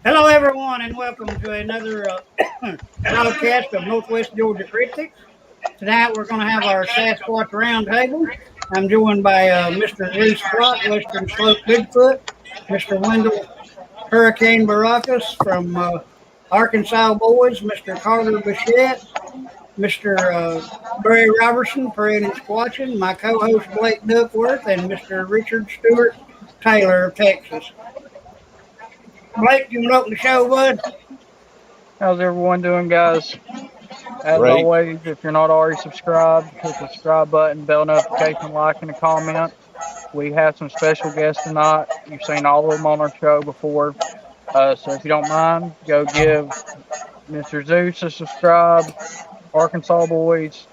Hello, everyone, and welcome to another broadcast of Northwest Georgia Cryptics. Tonight, we're going to have our Sasquatch Roundtable. I'm joined by Mr. Reese Clark, Western Slope Bigfoot, Mr. Wendell Hurricane Baracus from Arkansas Boys, Mr. Carter Bichette, Mr. Barry Robertson, Parading Squatching, my co-host Blake Duckworth, and Mr. Richard Stewart Taylor of Texas. Blake, you want to open the show, bud? How's everyone doing, guys? As always, if you're not already subscribed, hit the subscribe button, bell notification, like, and a comment. We have some special guests tonight. You've seen all of them on our show before. So if you don't mind, go give Mr. Zeus a subscribe, Arkansas Boys,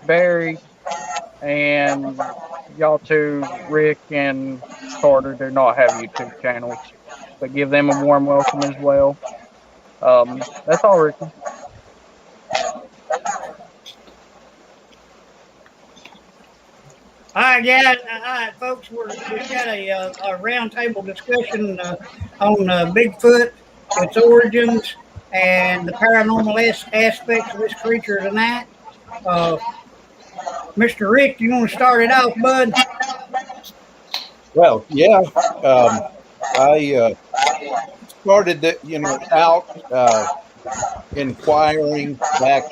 Barry, and y'all two, Rick and Carter, do not have YouTube channels. But give them a warm welcome as well. That's all, Ricky. All right, folks. We've got a roundtable discussion on Bigfoot, its origins, and the paranormal aspects of this creature tonight. Mr. Rick, do you want to start it off, bud? Well, yeah. I started, out inquiring back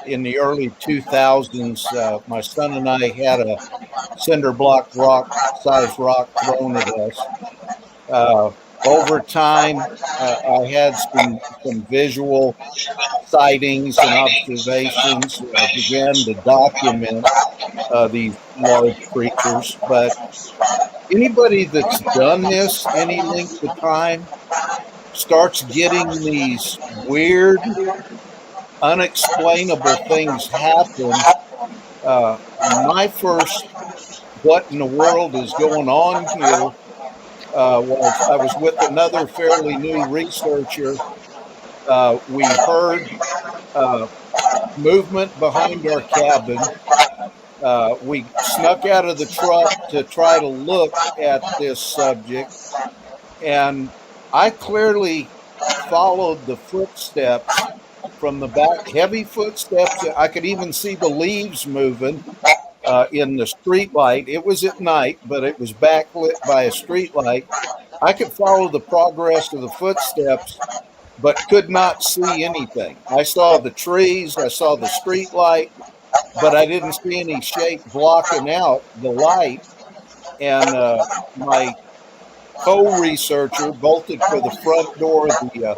in the early 2000s. My son and I had a cinder block size rock thrown at us. Over time, I had some visual sightings and observations. I began to document these large creatures, but anybody that's done this any length of time starts getting these weird, unexplainable things happen. My first, what in the world is going on here, was I was with another fairly new researcher. We heard movement behind our cabin. We snuck out of the truck to try to look at this subject, and I clearly followed the footsteps from the back, heavy footsteps. I could even see the leaves moving in the street light. It was at night, but it was backlit by a street light. I could follow the progress of the footsteps, but could not see anything. I saw the trees, I saw the street light, but I didn't see any shape blocking out the light. And my co-researcher bolted for the front door of the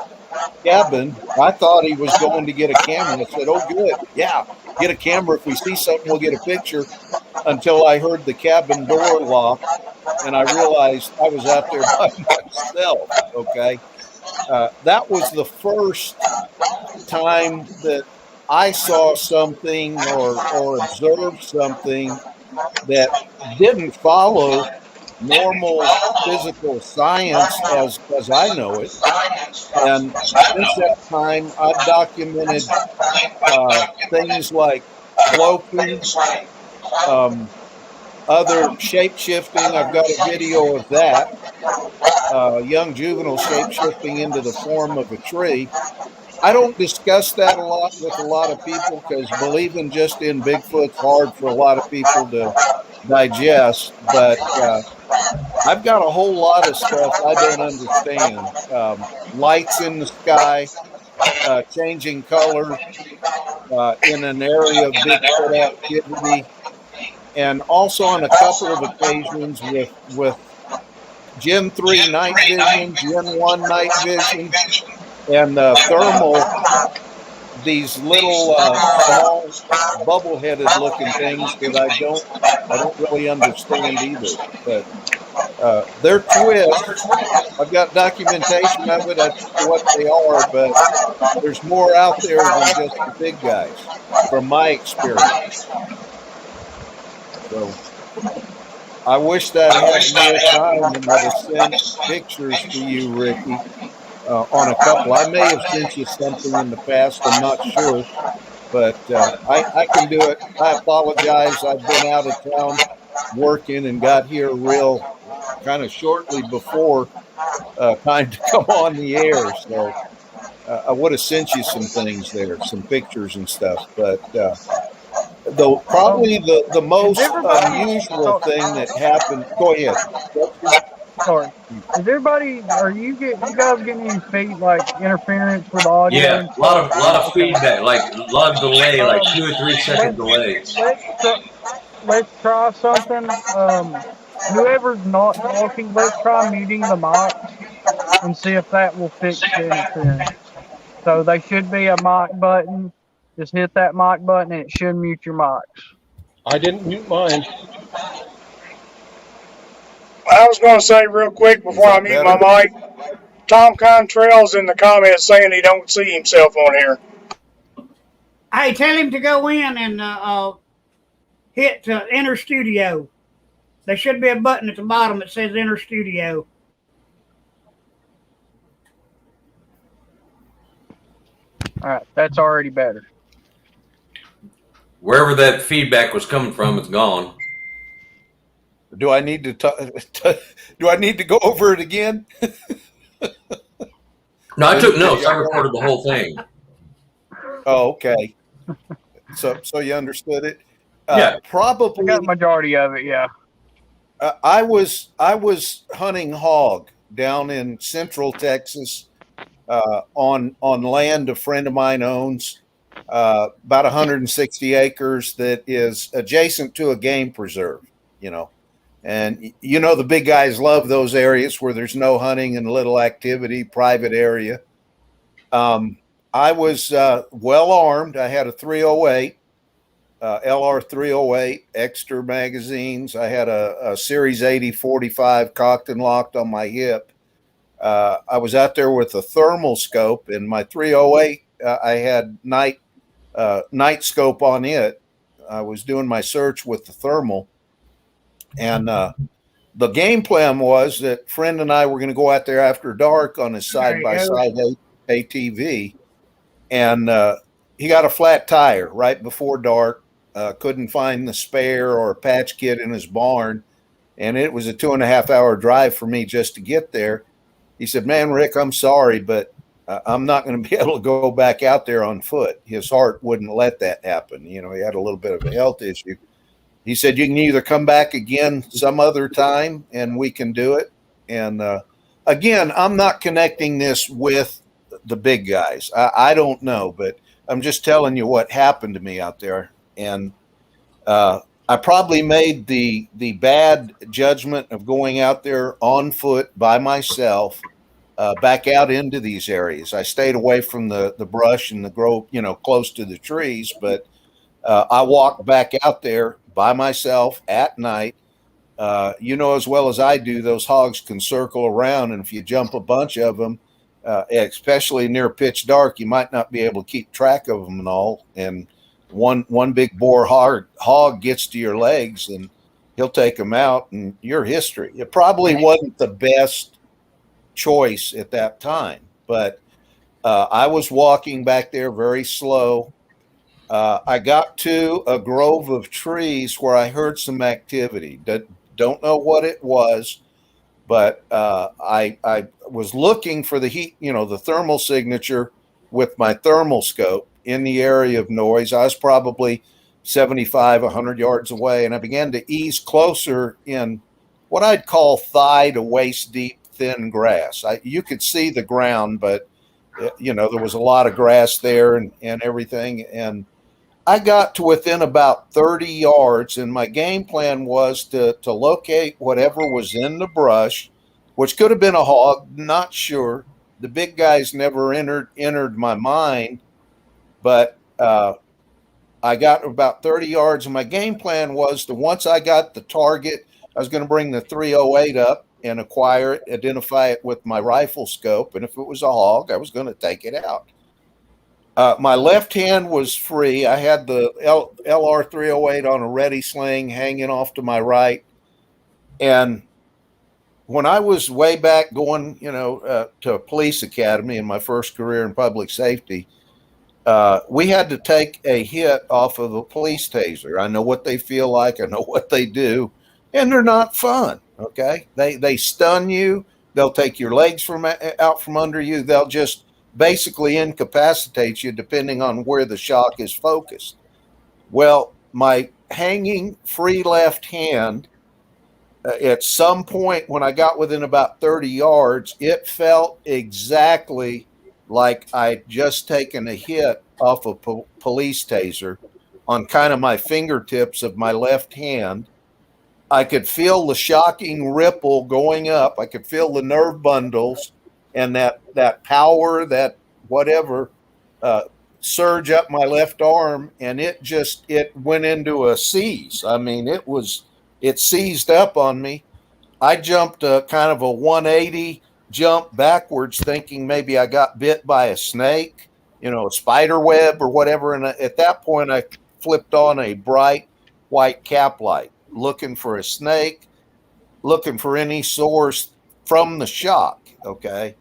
cabin. I thought he was going to get a camera. I said, "Oh, good. Yeah, get a camera. If we see something, we'll get a picture," until I heard the cabin door lock, and I realized I was out there by myself, okay? That was the first time that I saw something or observed something that didn't follow normal physical science as I know it. And since that time, I've documented things like cloaking, other shape-shifting. I've got a video of that, young juvenile shape-shifting into the form of a tree. I don't discuss that a lot with a lot of people because believing just in Bigfoot's hard for a lot of people to digest, but I've got a whole lot of stuff I don't understand. Lights in the sky, changing color in an area of Bigfoot activity, and also on a couple of occasions with Gen 3 night vision, Gen 1 night vision, and thermal, these little small bubble-headed looking things that I don't really understand either. But they're twists. I've got documentation of it. That's what they are, but there's more out there than just the big guys, from my experience. So I wish that I had more time and would have sent pictures to you, Ricky. On a couple. I may have sent you something in the past, I'm not sure, but I can do it. I apologize. I've been out of town working and got here real kind of shortly before time to come on the air. So I would have sent you some things there, some pictures and stuff. But though probably the Is most everybody? unusual thing that happened. Go ahead. Sorry. Is everybody? You guys getting any feed like interference with audio Yeah, and a lot stuff? of Okay. feedback, like a lot of delay, like Um, 2 or 3 second delay. let's try something. Whoever's not talking, let's try muting the mics and see if that will fix the interference. So they should be a mic button. Just hit that mic button and it should mute your mics. I didn't mute mine. I was going to say real quick before I mute my mic, Tom Contrail's in the comments saying he don't see himself on here. Hey, tell him to go in and hit Enter Studio. There should be a button at the bottom that says Enter Studio. All right, that's already better. Wherever that feedback was coming from, it's gone. Do I need to do I need to go over it again? No, I took notes. I recorded the whole thing. Oh, okay. So you understood it? Yeah. Probably. I got the majority of it, yeah. I was hunting hog down in central Texas on land a friend of mine owns, about 160 acres that is adjacent to a game preserve, And the big guys love those areas where there's no hunting and little activity, private area. I was well armed. I had a 308, LR 308, extra magazines. I had a Series 80 45 cocked and locked on my hip. I was out there with a thermal scope, and my 308, I had night scope on it. I was doing my search with the thermal. And the game plan was that friend and I were going to go out there after dark on his side-by-side ATV. And he got a flat tire right before dark. Couldn't find the spare or a patch kit in his barn. And it was a 2.5-hour drive for me just to get there. He said, "Man, Rick, I'm sorry, but I'm not going to be able to go back out there on foot." His heart wouldn't let that happen. He had a little bit of a health issue. He said, "You can either come back again some other time and we can do it." And again, I'm not connecting this with the big guys. I don't know, but I'm just telling you what happened to me out there. And I probably made the bad judgment of going out there on foot by myself, back out into these areas. I stayed away from the brush and the grove, close to the trees, but I walked back out there by myself at night. As well as I do, those hogs can circle around, and if you jump a bunch of them, especially near pitch dark, you might not be able to keep track of them and all. And one big bore hog gets to your legs, and he'll take them out, and your history. It probably wasn't the best choice at that time, but I was walking back there very slow. I got to a grove of trees where I heard some activity. Don't know what it was, but I was looking for the heat, the thermal signature with my thermal scope in the area of noise. I was probably 75, 100 yards away, and I began to ease closer in what I'd call thigh to waist deep thin grass. You could see the ground, but there was a lot of grass there and everything. And I got to within about 30 yards, and my game plan was to locate whatever was in the brush, which could have been a hog, not sure. The big guys never entered my mind, but I got about 30 yards, and my game plan was to, once I got the target, I was going to bring the 308 up and acquire it, identify it with my rifle scope, and if it was a hog, I was going to take it out. My left hand was free. I had the LR 308 on a ready sling hanging off to my right. And when I was way back going, to a police academy in my first career in public safety, we had to take a hit off of a police taser. I know what they feel like. I know what they do. And they're not fun, okay? They stun you. They'll take your legs out from under you. They'll just basically incapacitate you depending on where the shock is focused. Well, my hanging free left hand, at some point when I got within about 30 yards, it felt exactly like I'd just taken a hit off a police taser on kind of my fingertips of my left hand. I could feel the shocking ripple going up. I could feel the nerve bundles and that power, that whatever, surge up my left arm, and it went into a seize. I mean, it seized up on me. I jumped kind of a 180 jump backwards, thinking maybe I got bit by a snake, a spider web or whatever. And at that point, I flipped on a bright white cap light, looking for a snake, looking for any source from the shock. Okay.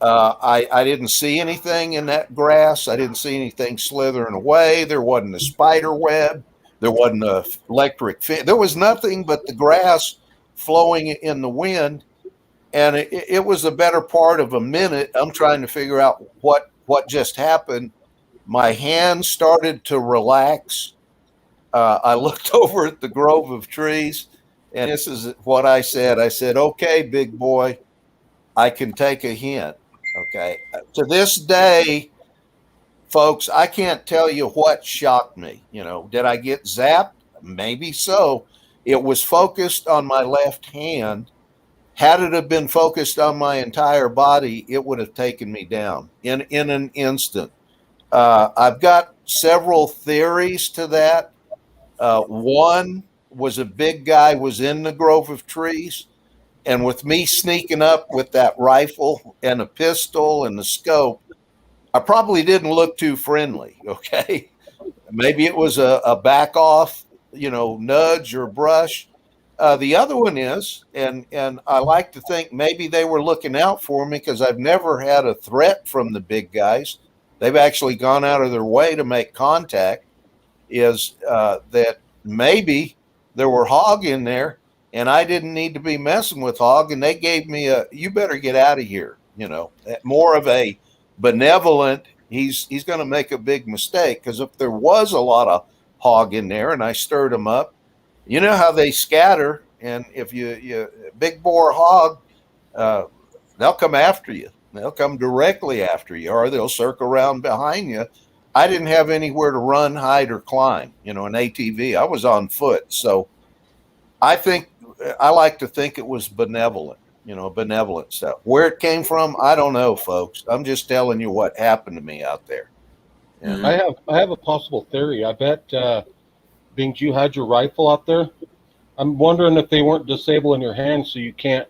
I didn't see anything in that grass. I didn't see anything slithering away. There wasn't a spider web. There wasn't a electric fence. There was nothing but the grass flowing in the wind. And it was a better part of a minute. I'm trying to figure out what just happened. My hand started to relax. I looked over at the grove of trees, and this is what I said. I said, okay, big boy, I can take a hint. Okay. To this day, folks, I can't tell you what shocked me. Did I get zapped? Maybe so. It was focused on my left hand. Had it have been focused on my entire body, it would have taken me down in an instant. I've got several theories to that. One was a big guy was in the grove of trees, and with me sneaking up with that rifle and a pistol and the scope, I probably didn't look too friendly. Okay. Maybe it was a back off, nudge or brush. The other one is, and I like to think maybe they were looking out for me because I've never had a threat from the big guys. They've actually gone out of their way to make contact, is that maybe there were hog in there and I didn't need to be messing with hog, and they gave me you better get out of here. More of a benevolent, he's going to make a big mistake, because if there was a lot of hog in there and I stirred them up, you know how they scatter, and if you big bore hog, they'll come after you. They'll come directly after you, or they'll circle around behind you. I didn't have anywhere to run, hide, or climb, an ATV. I was on foot. So I like to think it was benevolent, benevolent stuff. Where it came from, I don't know, folks. I'm just telling you what happened to me out there. Yeah. I have a possible theory. I bet, being you had your rifle out there, I'm wondering if they weren't disabling your hand so you can't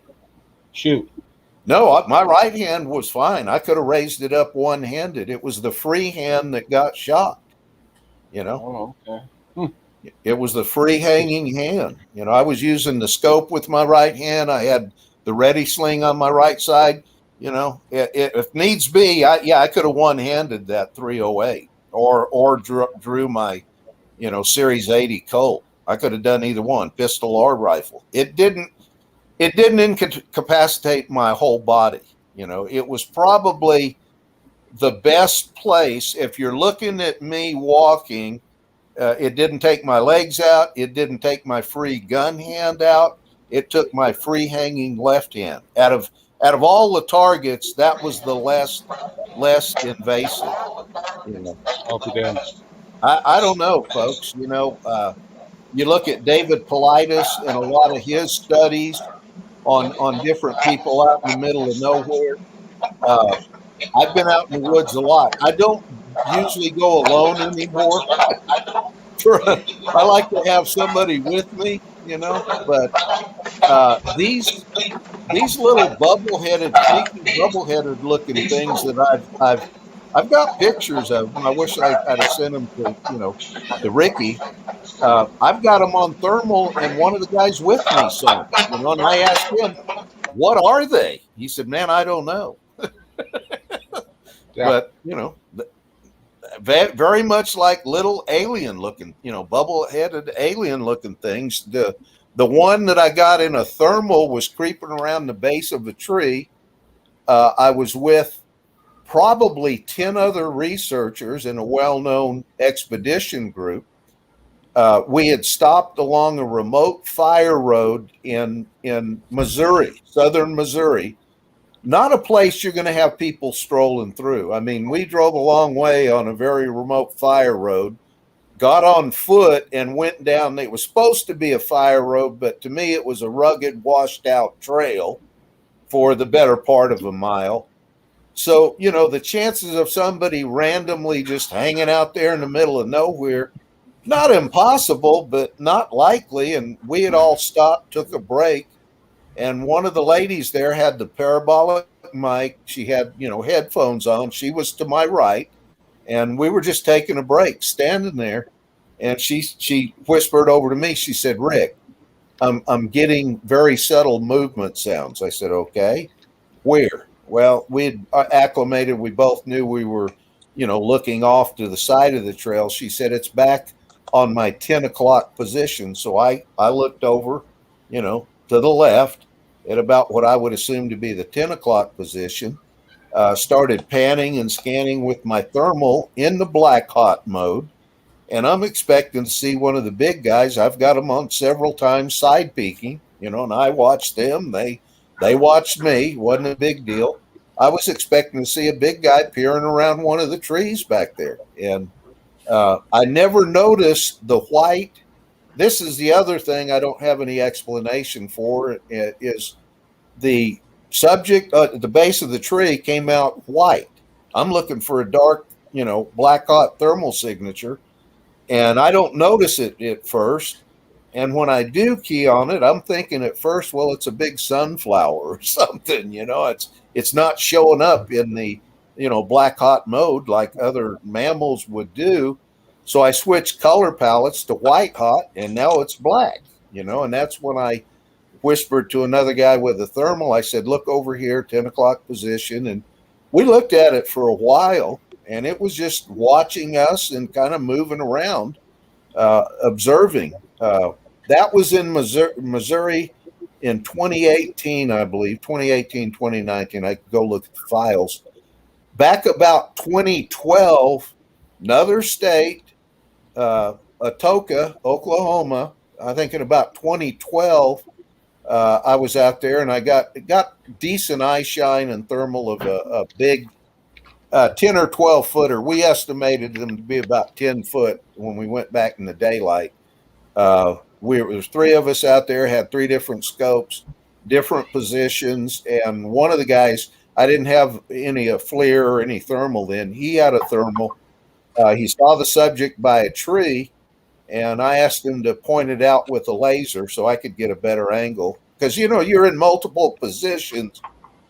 shoot. No, my right hand was fine. I could have raised it up one-handed. It was the free hand that got shot. Oh, okay. It was the free hanging hand. I was using the scope with my right hand. I had the ready sling on my right side. If needs be, I could have one-handed that 308 or drew my, Series 80 Colt. I could have done either one, pistol or rifle. It didn't incapacitate my whole body. It was probably the best place. If you're looking at me walking, it didn't take my legs out. It didn't take my free gun hand out. It took my free hanging left hand. Out of all the targets, that was the less invasive. I'll be damned. I don't know, folks. You look at David Paulides and a lot of his studies on different people out in the middle of nowhere. I've been out in the woods a lot. I don't usually go alone anymore. I like to have somebody with me, but these little bubble-headed looking things that I've got pictures of them. I wish I'd have sent them to Ricky. I've got them on thermal, and one of the guys with me saw them. And I asked him, "What are they?" He said, "Man, I don't know." Yeah. But very much like little alien looking, bubble-headed alien looking things. The one that I got in a thermal was creeping around the base of a tree. I was with probably 10 other researchers in a well-known expedition group. We had stopped along a remote fire road in Missouri, southern Missouri. Not a place you're going to have people strolling through. I mean, we drove a long way on a very remote fire road, got on foot and went down. It was supposed to be a fire road, but to me, it was a rugged, washed out trail for the better part of a mile. So, you know, the chances of somebody randomly just hanging out there in the middle of nowhere, not impossible, but not likely. And we had all stopped, took a break. And one of the ladies there had the parabolic mic. She had, you know, headphones on. She was to my right. And we were just taking a break, standing there. And she whispered over to me. She said, "Rick, I'm getting very subtle movement sounds." I said, "Okay, where?" Well, we'd acclimated. We both knew we were, you know, looking off to the side of the trail. She said, "It's back on my 10 o'clock position." So I looked over, you know, to the left at about what I would assume to be the 10 o'clock position, started panning and scanning with my thermal in the black hot mode. And I'm expecting to see one of the big guys. I've got them on several times side peeking, you know, and I watched them. They watched me. Wasn't a big deal. I was expecting to see a big guy peering around one of the trees back there. And I never noticed the white. This is the other thing I don't have any explanation for, is the subject at the base of the tree came out white. I'm looking for a dark, you know, black hot thermal signature, and I don't notice it at first. And when I do key on it, I'm thinking at first, well, it's a big sunflower or something, you know, it's not showing up in the, you know, black hot mode like other mammals would do. So I switched color palettes to white hot, and now it's black, you know, and that's when I whispered to another guy with a thermal. I said, "Look over here, 10 o'clock position." And we looked at it for a while, and it was just watching us and kind of moving around, observing. That was in Missouri in 2018, I believe, 2018, 2019. I could go look at the files. Back about 2012, another state, Atoka, Oklahoma, I think in about 2012, I was out there and I got decent eye shine and thermal of a big 10 or 12 footer. We estimated them to be about 10 foot when we went back in the daylight. There's three of us out there, had three different scopes, different positions. And one of the guys, I didn't have any FLIR or any thermal then. He had a thermal. He saw the subject by a tree, and I asked him to point it out with a laser so I could get a better angle. Because, you know, you're in multiple positions.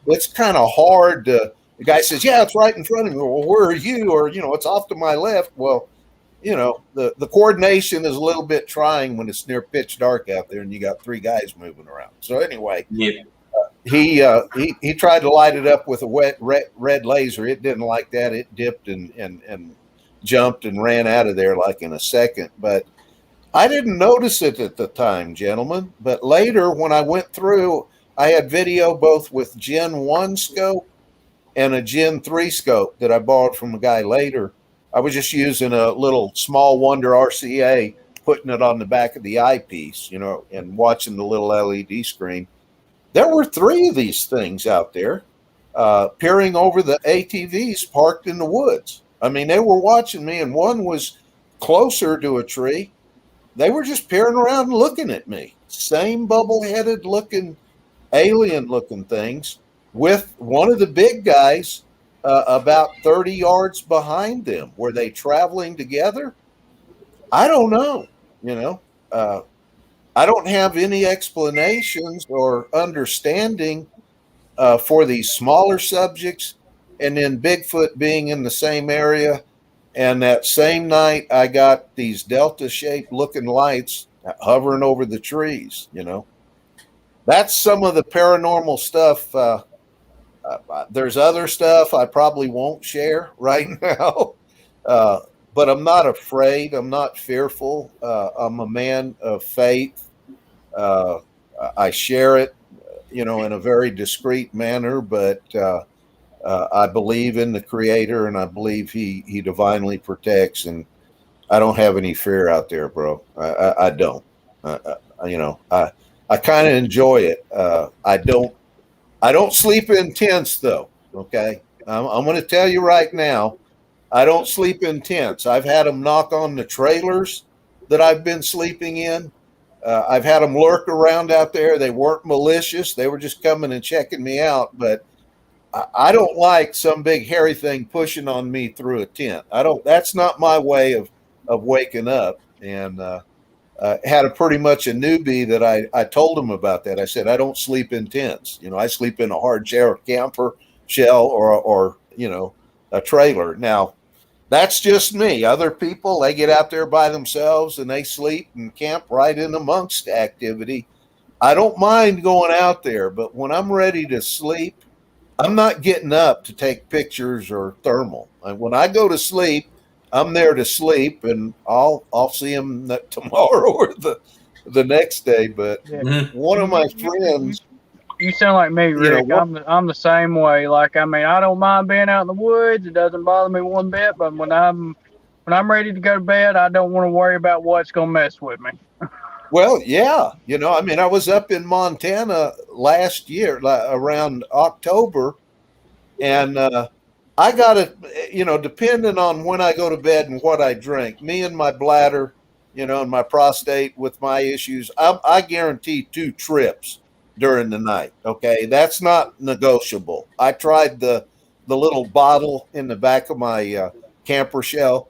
It's kind of hard to, the guy says, "Yeah, it's right in front of me." Well, where are you? Or, you know, it's off to my left. Well, you know, the coordination is a little bit trying when it's near pitch dark out there and you got three guys moving around. So anyway, Yeah. He tried to light it up with a wet red laser. It didn't like that. It dipped and jumped and ran out of there like in a second. But I didn't notice it at the time, gentlemen. But later, when I went through, I had video both with Gen 1 scope and a Gen 3 scope that I borrowed from a guy later. I was just using a little small Wonder RCA, putting it on the back of the eyepiece, you know, and watching the little LED screen. There were three of these things out there peering over the ATVs parked in the woods. I mean, they were watching me, and one was closer to a tree. They were just peering around and looking at me. Same bubble-headed looking, alien looking things, with one of the big guys about 30 yards behind them. Were they traveling together? I don't know. You know, I don't have any explanations or understanding for these smaller subjects, and then Bigfoot being in the same area. And that same night, I got these delta-shaped looking lights hovering over the trees. You know, that's some of the paranormal stuff. There's other stuff I probably won't share right now, but I'm not afraid. I'm not fearful. I'm a man of faith. I share it, in a very discreet manner, but I believe in the Creator, and I believe He divinely protects, and I don't have any fear out there, bro. I don't. I kind of enjoy it. I don't sleep in tents though. Okay, I'm going to tell you right now, I don't sleep in tents. I've had them knock on the trailers that I've been sleeping in. I've had them lurk around out there. They weren't malicious. They were just coming and checking me out. But I don't like some big hairy thing pushing on me through a tent. I don't. That's not my way of waking up. And had a pretty much a newbie that I told him about that. I said, I don't sleep in tents. I sleep in a hard shell camper shell or a trailer. Now, that's just me. Other people, they get out there by themselves and they sleep and camp right in amongst activity. I don't mind going out there, but when I'm ready to sleep, I'm not getting up to take pictures or thermal. And when I go to sleep, I'm there to sleep, and I'll see them tomorrow or the next day. But one of my friends, you sound like me, Rick. I'm the same way. Like, I mean, I don't mind being out in the woods. It doesn't bother me one bit. But when I'm ready to go to bed, I don't want to worry about what's gonna mess with me. Well, yeah, I mean, I was up in Montana last year around October, and I got to, depending on when I go to bed and what I drink, me and my bladder, and my prostate with my issues, I guarantee 2 trips during the night. Okay. That's not negotiable. I tried the little bottle in the back of my camper shell.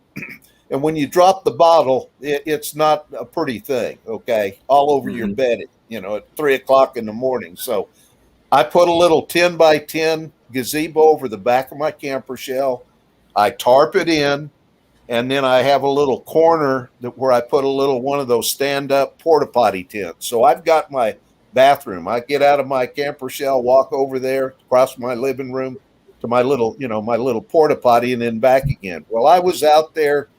And when you drop the bottle, it's not a pretty thing. Okay. All over your bedding, at 3 o'clock in the morning. So I put a little 10 by 10 gazebo over the back of my camper shell. I tarp it in, and then I have a little corner where I put a little one of those stand-up porta potty tents. So I've got my bathroom. I get out of my camper shell, walk over there, across my living room to my little, my little porta potty, and then back again. Well, I was out there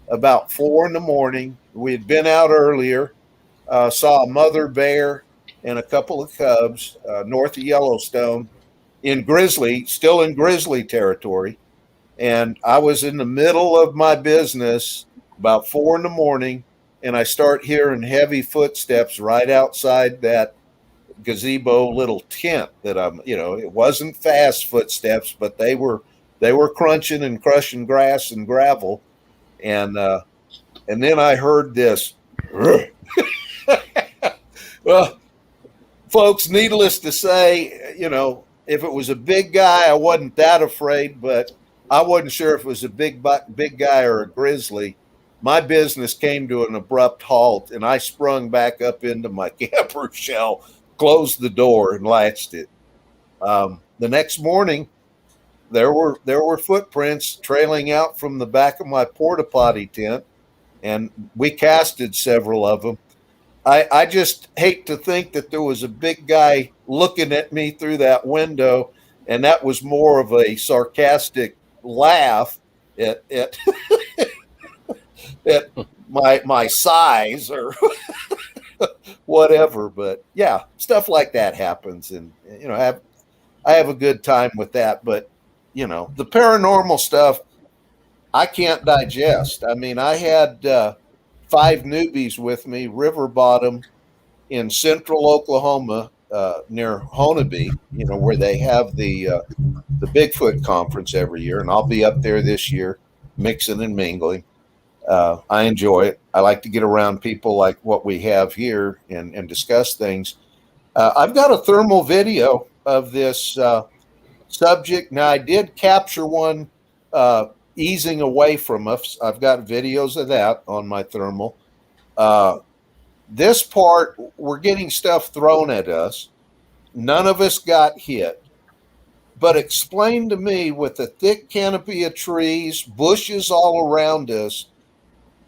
about 4 in the morning. We had been out earlier, saw a mother bear and a couple of cubs north of Yellowstone still in grizzly territory. And I was in the middle of my business about 4 in the morning, and I start hearing heavy footsteps right outside that gazebo little tent that it wasn't fast footsteps, but they were crunching and crushing grass and gravel. And then I heard this. Well, folks, needless to say, if it was a big guy, I wasn't that afraid, but I wasn't sure if it was a big guy or a grizzly. My business came to an abrupt halt, and I sprung back up into my camper shell, closed the door, and latched it. The next morning, there were footprints trailing out from the back of my porta potty tent, and we casted several of them. I just hate to think that there was a big guy looking at me through that window, and that was more of a sarcastic laugh at at my size or whatever. But yeah, stuff like that happens, and I have a good time with that. But the paranormal stuff, I can't digest. I mean, I had 5 newbies with me, river bottom in central Oklahoma, near Honobie, where they have the Bigfoot conference every year. And I'll be up there this year, mixing and mingling. I enjoy it. I like to get around people like what we have here and discuss things. I've got a thermal video of this subject. Now, I did capture one easing away from us. I've got videos of that on my thermal. This part, we're getting stuff thrown at us. None of us got hit. But explain to me, with a thick canopy of trees, bushes all around us,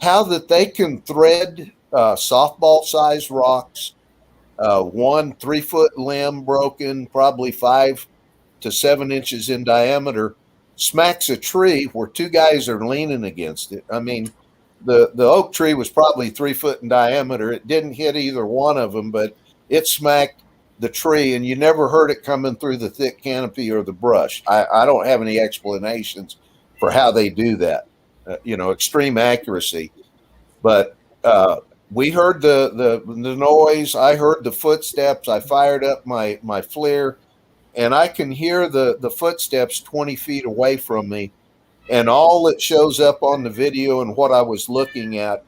how that they can thread softball-sized rocks, 1 3-foot limb broken, probably 5 to 7 inches in diameter, smacks a tree where 2 guys are leaning against it. I mean, the oak tree was probably 3 foot in diameter. It didn't hit either one of them, but it smacked the tree, and you never heard it coming through the thick canopy or the brush. I don't have any explanations for how they do that. Extreme accuracy. But we heard the noise. I heard the footsteps. I fired up my FLIR, and I can hear the footsteps 20 feet away from me. And all that shows up on the video and what I was looking at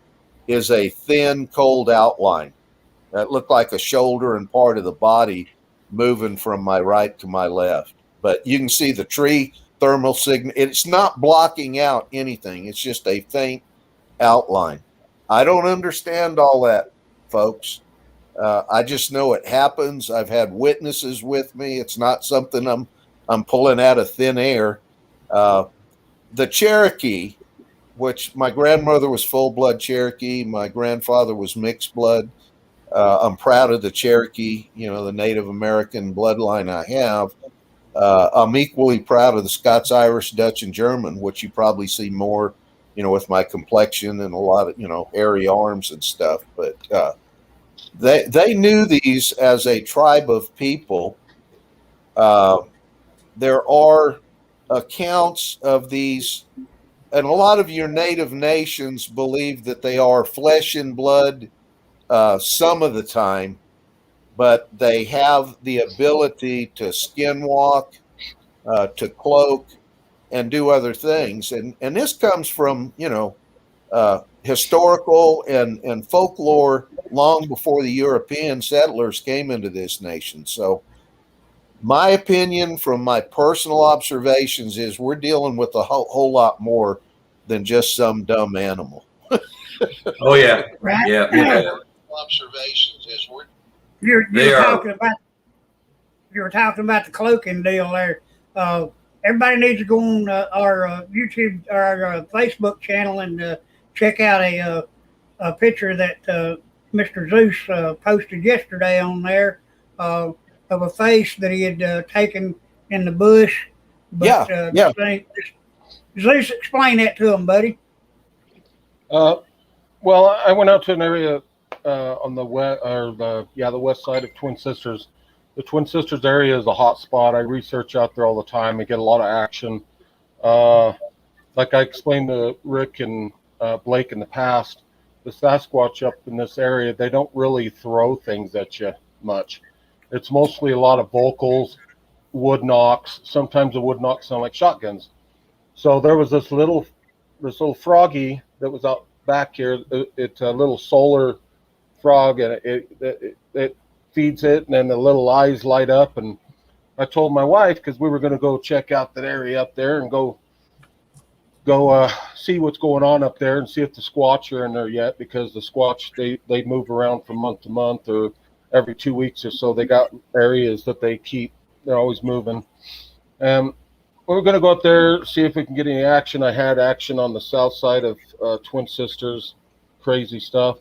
is a thin, cold outline that looked like a shoulder and part of the body moving from my right to my left. But you can see the tree thermal signal. It's not blocking out anything. It's just a faint outline. I don't understand all that, folks. I just know it happens. I've had witnesses with me. It's not something I'm pulling out of thin air. The Cherokee, which my grandmother was full-blood Cherokee, my grandfather was mixed blood. I'm proud of the Cherokee, the Native American bloodline I have. I'm equally proud of the Scots, Irish, Dutch, and German, which you probably see more, with my complexion and a lot of, hairy arms and stuff. But they knew these as a tribe of people. There are accounts of these, and a lot of your native nations believe that they are flesh and blood some of the time, but they have the ability to skinwalk, to cloak, and do other things. And this comes from, historical and folklore long before the European settlers came into this nation. So my opinion from my personal observations is we're dealing with a whole lot more than just some dumb animal. Oh yeah. Right? Yeah. Observations is you were talking about the cloaking deal there. Everybody needs to go on our YouTube or our Facebook channel and check out a picture that Mr. Zeus posted yesterday on there of a face that he had taken in the bush. But, yeah. Zeus, explain that to him, buddy. Well, I went out to an area on the west side of Twin Sisters. The Twin Sisters area is a hot spot. I research out there all the time. I get a lot of action. Like I explained to Rick and Blake in the past, the Sasquatch up in this area, they don't really throw things at you much. It's mostly a lot of vocals, wood knocks. Sometimes the wood knocks sound like shotguns. So there was this little froggy that was out back here. It's a little solar frog, and it feeds it, and then the little eyes light up. And I told my wife, because we were going to go check out that area up there and go see what's going on up there and see if the Squatch are in there yet, because the Squatch, they move around from month to month or every 2 weeks or so. They got areas that they keep. They're always moving. We were going to go up there, see if we can get any action. I had action on the south side of Twin Sisters, crazy stuff.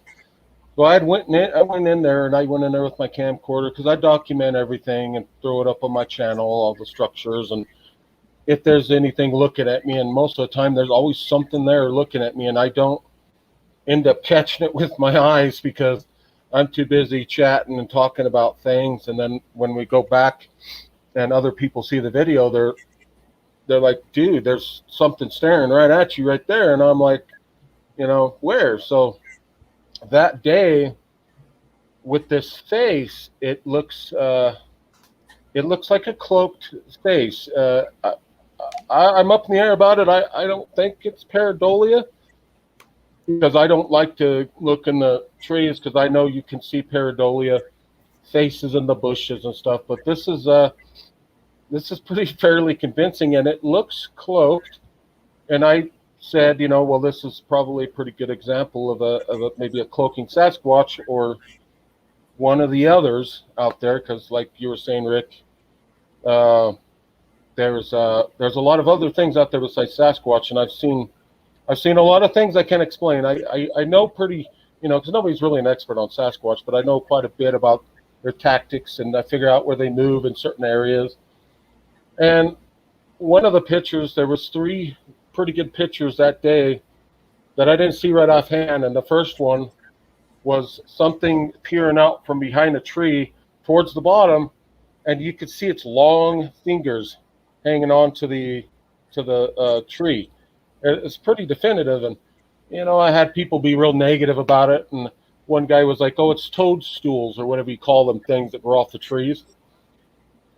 Well, I went in there with my camcorder, because I document everything and throw it up on my channel, all the structures, and if there's anything looking at me, and most of the time there's always something there looking at me, and I don't end up catching it with my eyes because I'm too busy chatting and talking about things. And then when we go back and other people see the video, they're like, dude, there's something staring right at you right there. And I'm like, where? So that day with this face, it looks like a cloaked face. I'm up in the air about it. I don't think it's pareidolia, because I don't like to look in the trees, because I know you can see pareidolia faces in the bushes and stuff. But this is pretty fairly convincing, and it looks cloaked. And I said, well, this is probably a pretty good example of maybe a cloaking Sasquatch or one of the others out there, because like you were saying, Rick, there's a lot of other things out there besides Sasquatch, and I've seen a lot of things I can't explain. I know pretty, because nobody's really an expert on Sasquatch, but I know quite a bit about their tactics, and I figure out where they move in certain areas. And one of the pictures, there was 3 pretty good pictures that day that I didn't see right offhand. And the first one was something peering out from behind a tree towards the bottom, and you could see its long fingers hanging on to the tree. It's pretty definitive, and I had people be real negative about it, and one guy was like, "Oh, it's toadstools or whatever you call them, things that were off the trees."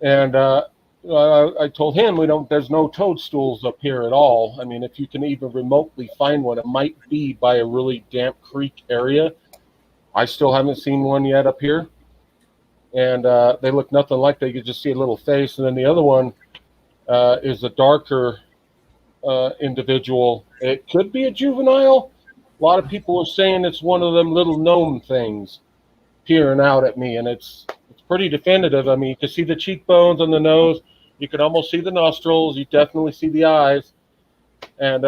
And I told him, there's no toadstools up here at all. I mean, if you can even remotely find one, it might be by a really damp creek area. I still haven't seen one yet up here. And they look nothing like they could just see a little face. And then the other one is a darker individual. It could be a juvenile. A lot of people are saying it's one of them little gnome things peering out at me, and it's pretty definitive. I mean, you can see the cheekbones and the nose. You can almost see the nostrils. You definitely see the eyes. And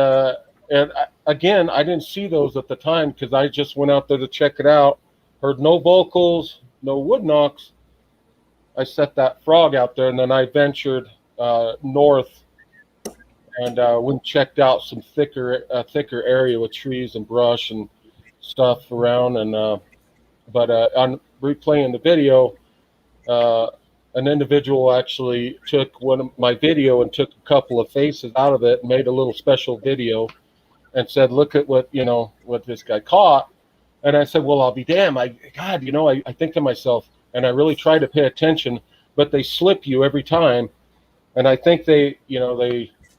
again, I didn't see those at the time because I just went out there to check it out. Heard no vocals, no wood knocks. I set that frog out there, and then I ventured north and went and checked out some thicker area with trees and brush and stuff around. And but on replaying the video, an individual actually took one of my video and took a couple of faces out of it and made a little special video and said, "Look at what this guy caught." And I said, "Well, I'll be damned. I think to myself, and I really try to pay attention, but they slip you every time. And I think they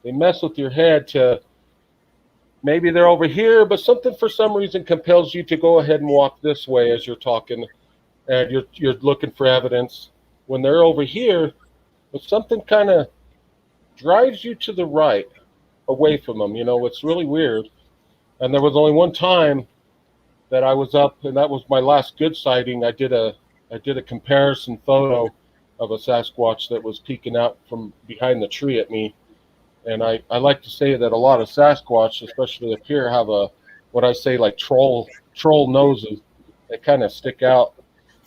mess with your head to maybe they're over here, but something for some reason compels you to go ahead and walk this way as you're talking, and you're looking for evidence. When they're over here, but something kind of drives you to the right, away from them. It's really weird. And there was only one time that I was up, and that was my last good sighting. I did a comparison photo of a Sasquatch that was peeking out from behind the tree at me. And I like to say that a lot of Sasquatch, especially up here, have what I say like troll noses. They kind of stick out.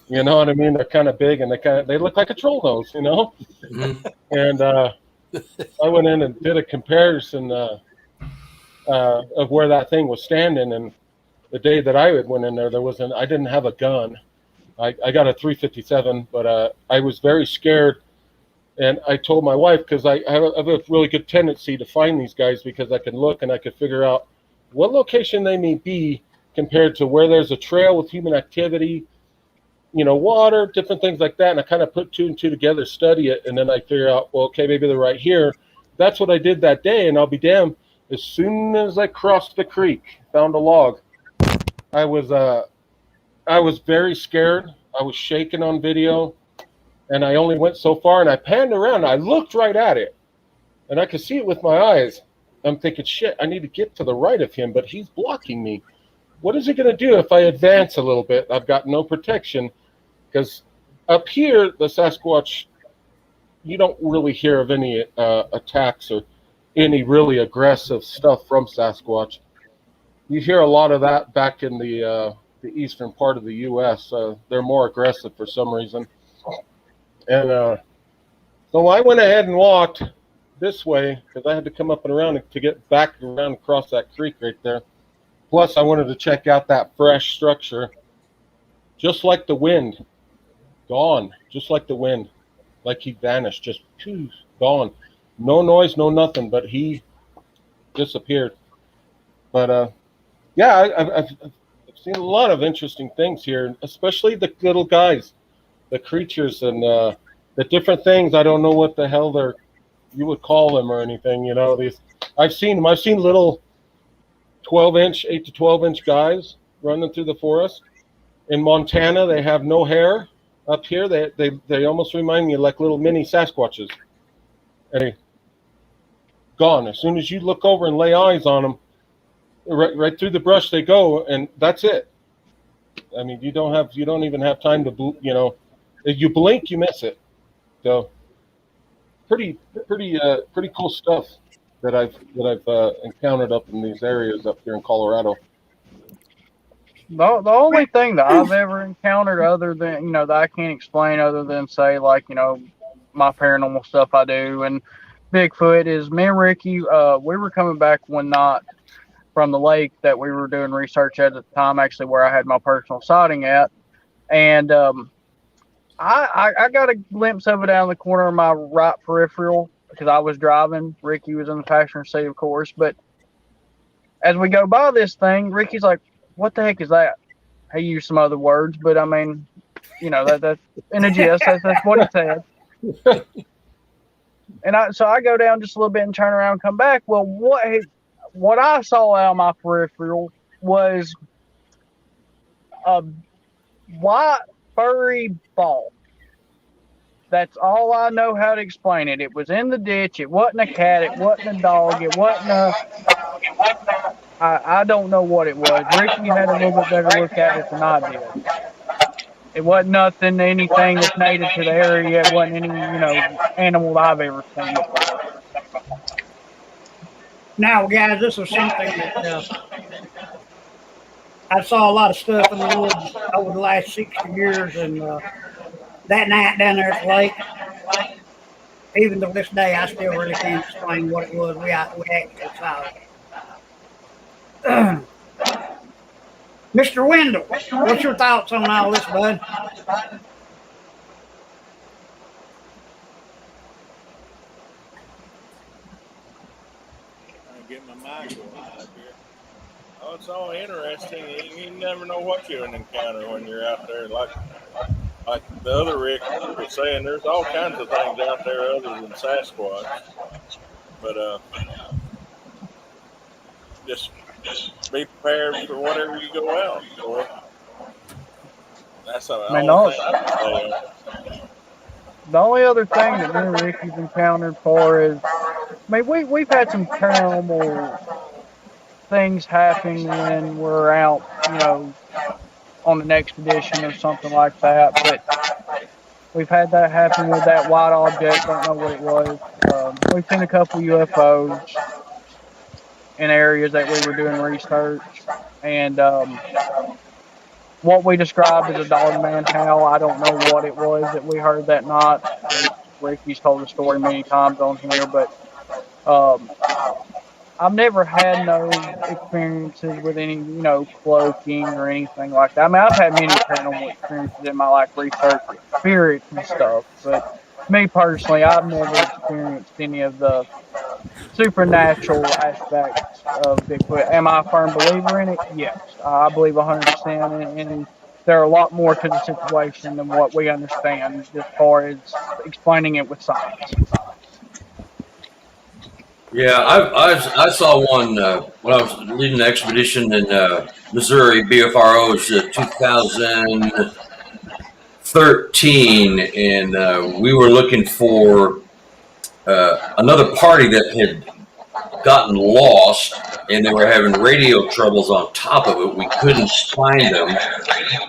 You know what I mean? They're kind of big, and they look like a troll nose. Mm-hmm. And I went in and did a comparison of where that thing was standing. And the day that I went in there, I didn't have a gun. I got a 357, but I was very scared. And I told my wife, because I have a really good tendency to find these guys because I can look and I can figure out what location they may be compared to where there's a trail with human activity, water, different things like that. And I kind of put two and two together, study it, and then I figure out, well, okay, maybe they're right here. That's what I did that day, and I'll be damned. As soon as I crossed the creek, found a log, I was very scared. I was shaking on video, and I only went so far, and I panned around, and I looked right at it, and I could see it with my eyes. I'm thinking, shit, I need to get to the right of him, but he's blocking me. What is he going to do if I advance a little bit? I've got no protection. Because up here, the Sasquatch, you don't really hear of any attacks or any really aggressive stuff from Sasquatch. You hear a lot of that back in the eastern part of the U.S. They're more aggressive for some reason. And so I went ahead and walked this way because I had to come up and around to get back around across that creek right there. Plus, I wanted to check out that fresh structure. Just like the wind. Gone, just like the wind, like he vanished, just gone. No noise, no nothing, but he disappeared. But I've seen a lot of interesting things here, especially the little guys, the creatures, and the different things. I don't know what the hell you would call them or anything. I've seen them. I've seen little 8 to 12 inch guys running through the forest. In Montana, they have no hair. Up here, they almost remind me of like little mini Sasquatches. And they gone. As soon as you look over and lay eyes on them, right through the brush they go, and that's it. I mean, you don't even have time to, if you blink, you miss it. So, pretty cool stuff that I've encountered up in these areas up here in Colorado. The only thing that I've ever encountered other than, that I can't explain other than say, like, my paranormal stuff I do and Bigfoot is me and Ricky, we were coming back one night from the lake that we were doing research at the time, actually where I had my personal sighting at. And I got a glimpse of it out in the corner of my right peripheral because I was driving. Ricky was in the passenger seat, of course. But as we go by this thing, Ricky's like, "What the heck is that?" He used some other words, but I mean, you know, that's in a gist. That's what he said. And so I go down just a little bit and turn around and come back. Well, what I saw out of my peripheral was a white furry ball. That's all I know how to explain it. It was in the ditch. It wasn't a cat. It wasn't a dog. It wasn't I don't know what it was. Ricky had a little bit better look at it than I did. It wasn't anything that's native to the area. It wasn't any, animal I've ever seen before. Now, guys, this was something that I saw a lot of stuff in the woods over the last 60 years, and that night down there at the lake, even to this day, I still really can't explain what it was. We actually saw it. Mr. Wendell, what's your thoughts on all this, bud? Get my mind going up here. Oh, it's all interesting. You never know what you'll encounter when you're out there. Like the other Rick was saying, there's all kinds of things out there other than Sasquatch. But just be prepared for whatever you go out for. That's the only thing I can say. The only other thing that me and Ricky's encountered for is, we've had some paranormal things happening when we're out, on an expedition or something like that. But we've had that happen with that white object. Don't know what it was. We've seen a couple UFOs in areas that we were doing research, and what we described as a dog man howl, I don't know what it was that we heard that night. Ricky's told the story many times on here, but I've never had no experiences with any, cloaking or anything like that. I mean, I've had many paranormal experiences in my life, research spirits and stuff, but me personally, I've never experienced any of the supernatural aspects of Bigfoot. Am I a firm believer in it? Yes. I believe 100%, and there are a lot more to the situation than what we understand as far as explaining it with science. Yeah, I saw one when I was leading an expedition in Missouri, BFRO's 2013, and we were looking for another party that had gotten lost, and they were having radio troubles on top of it. We couldn't find them,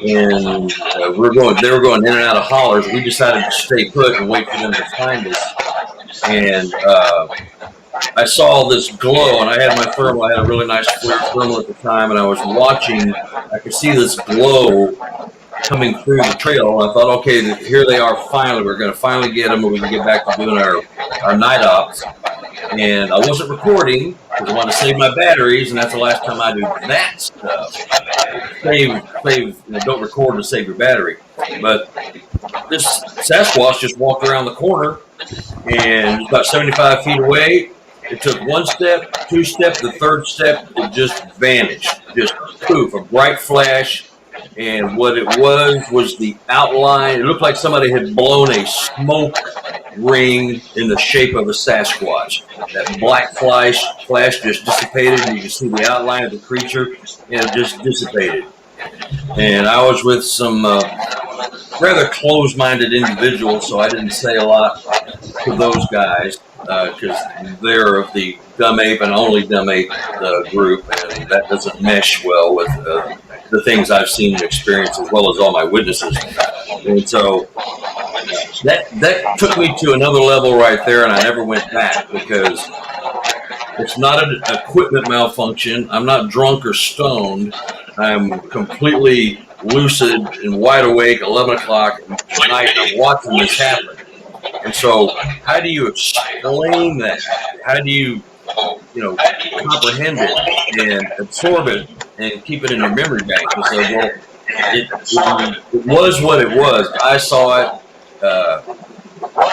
and they were going in and out of hollers. We decided to stay put and wait for them to find us. And I saw this glow, and I had my thermal. I had a really nice thermal at the time, and I was watching. I could see this glow coming through the trail, and I thought, okay, here they are finally. We're going to finally get them, and we can get back to doing our night ops. And I wasn't recording because I wanted to save my batteries, and that's the last time I do that stuff. Don't record to save your battery. But this Sasquatch just walked around the corner, and about 75 feet away. It took one step, two steps, the third step, it just vanished. Just poof, a bright flash. And what it was the outline. It looked like somebody had blown a smoke ring in the shape of a Sasquatch. That black flash just dissipated, and you can see the outline of the creature, and it just dissipated. And I was with some rather close-minded individuals, so I didn't say a lot to those guys because they're of the dumb ape and only dumb ape group, and that doesn't mesh well with the things I've seen and experienced, as well as all my witnesses. And so that took me to another level right there, and I never went back because it's not an equipment malfunction. I'm not drunk or stoned. I'm completely lucid and wide awake, 11 o'clock at night. I'm watching this happen. And so how do you explain that? How do you comprehend it? and absorb it and keep it in your memory bank. And so, well, it was what it was. I saw it,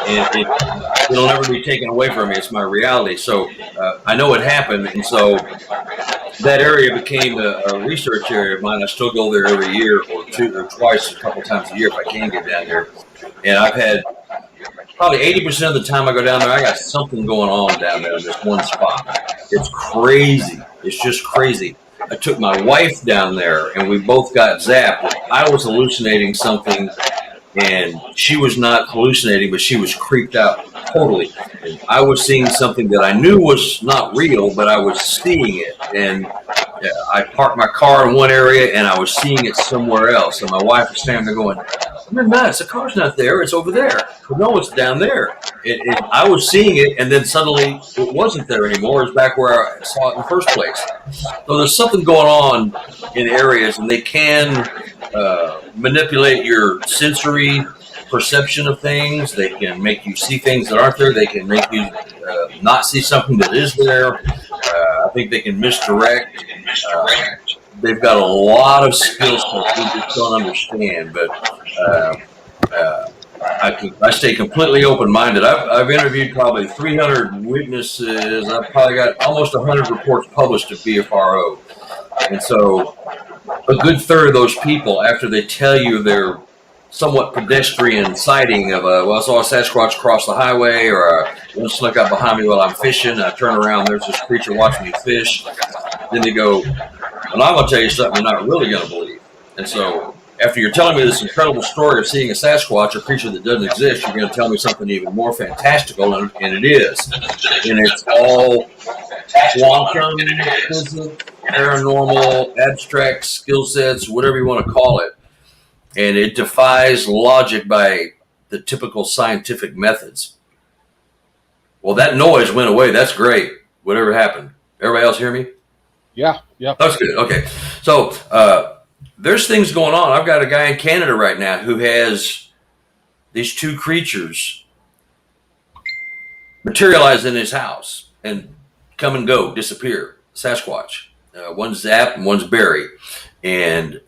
and it'll never be taken away from me. It's my reality. So I know it happened, and so that area became a research area of mine. I still go there every year or two or twice, a couple times a year if I can get down there. And I've had probably 80% of the time I go down there, I got something going on down there in this one spot. It's crazy. It's just crazy. I took my wife down there, and we both got zapped. I was hallucinating something, and she was not hallucinating, but she was creeped out totally. And I was seeing something that I knew was not real, but I was seeing it. And I parked my car in one area, and I was seeing it somewhere else. And my wife was standing there going, "You're nuts. The car's not there. It's over there." Well, no, it's down there. I was seeing it, and then suddenly it wasn't there anymore. It was back where I saw it in the first place. So there's something going on in areas, and they can manipulate your sensory perception of things. They can make you see things that aren't there. They can make you not see something that is there. I think they can misdirect. They've got a lot of skill sets we just don't understand, but I stay completely open-minded. I've interviewed probably 300 witnesses. I've probably got almost 100 reports published at BFRO. And so a good third of those people, after they tell you their somewhat pedestrian sighting of I saw a Sasquatch cross the highway, or one snuck up behind me while I'm fishing, and I turn around, there's this creature watching me fish. Then they go, "Well, I'm going to tell you something you're not really going to believe." And so after you're telling me this incredible story of seeing a Sasquatch, a creature that doesn't exist, you're going to tell me something even more fantastical, and it is. And it's all quantum physics, paranormal, abstract skill sets, whatever you want to call it. And it defies logic by the typical scientific methods. Well, that noise went away. That's great. Whatever happened. Everybody else hear me? Yeah. That's good. Okay. So there's things going on. I've got a guy in Canada right now who has these two creatures materialize in his house and come and go, disappear. Sasquatch. One's Zap and one's Barry. And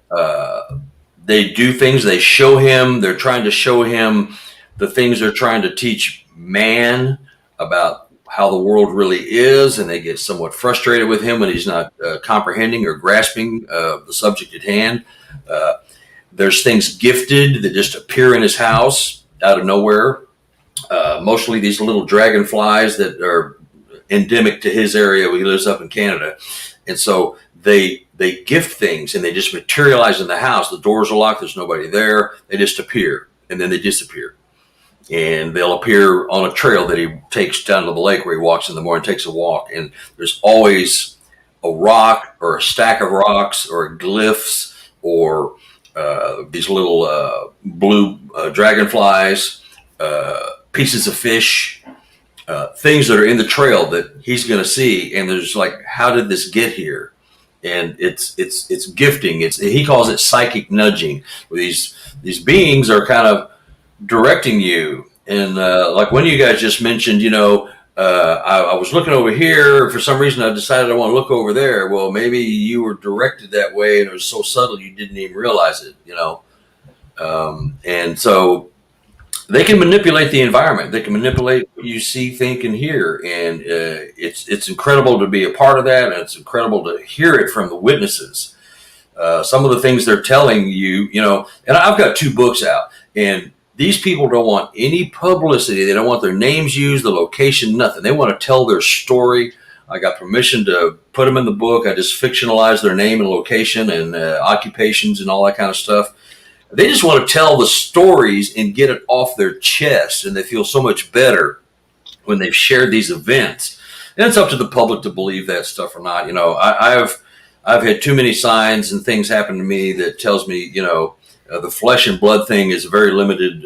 they do things. They show him. They're trying to show him the things they're trying to teach man about how the world really is, and they get somewhat frustrated with him when he's not comprehending or grasping the subject at hand. There's things gifted that just appear in his house out of nowhere. Mostly these little dragonflies that are endemic to his area where he lives up in Canada. And so they gift things, and they just materialize in the house. The doors are locked. There's nobody there. They just appear, and then they disappear. And they'll appear on a trail that he takes down to the lake where he walks in the morning, takes a walk. And there's always a rock or a stack of rocks or glyphs or these little blue dragonflies, pieces of fish, things that are in the trail that he's going to see. And there's like, how did this get here? And it's gifting. He calls it psychic nudging, where these beings are kind of directing you. And like one of you guys just mentioned, I was looking over here. For some reason, I decided I want to look over there. Well, maybe you were directed that way, and it was so subtle you didn't even realize it, and so they can manipulate the environment. They can manipulate what you see, think, and hear. And it's incredible to be a part of that, and it's incredible to hear it from the witnesses. Some of the things they're telling you, and I've got 2 books out, and these people don't want any publicity. They don't want their names used, the location, nothing. They want to tell their story. I got permission to put them in the book. I just fictionalize their name and location and occupations and all that kind of stuff. They just want to tell the stories and get it off their chest, and they feel so much better when they've shared these events. And it's up to the public to believe that stuff or not. I've had too many signs and things happen to me that tells me, the flesh and blood thing is a very limited,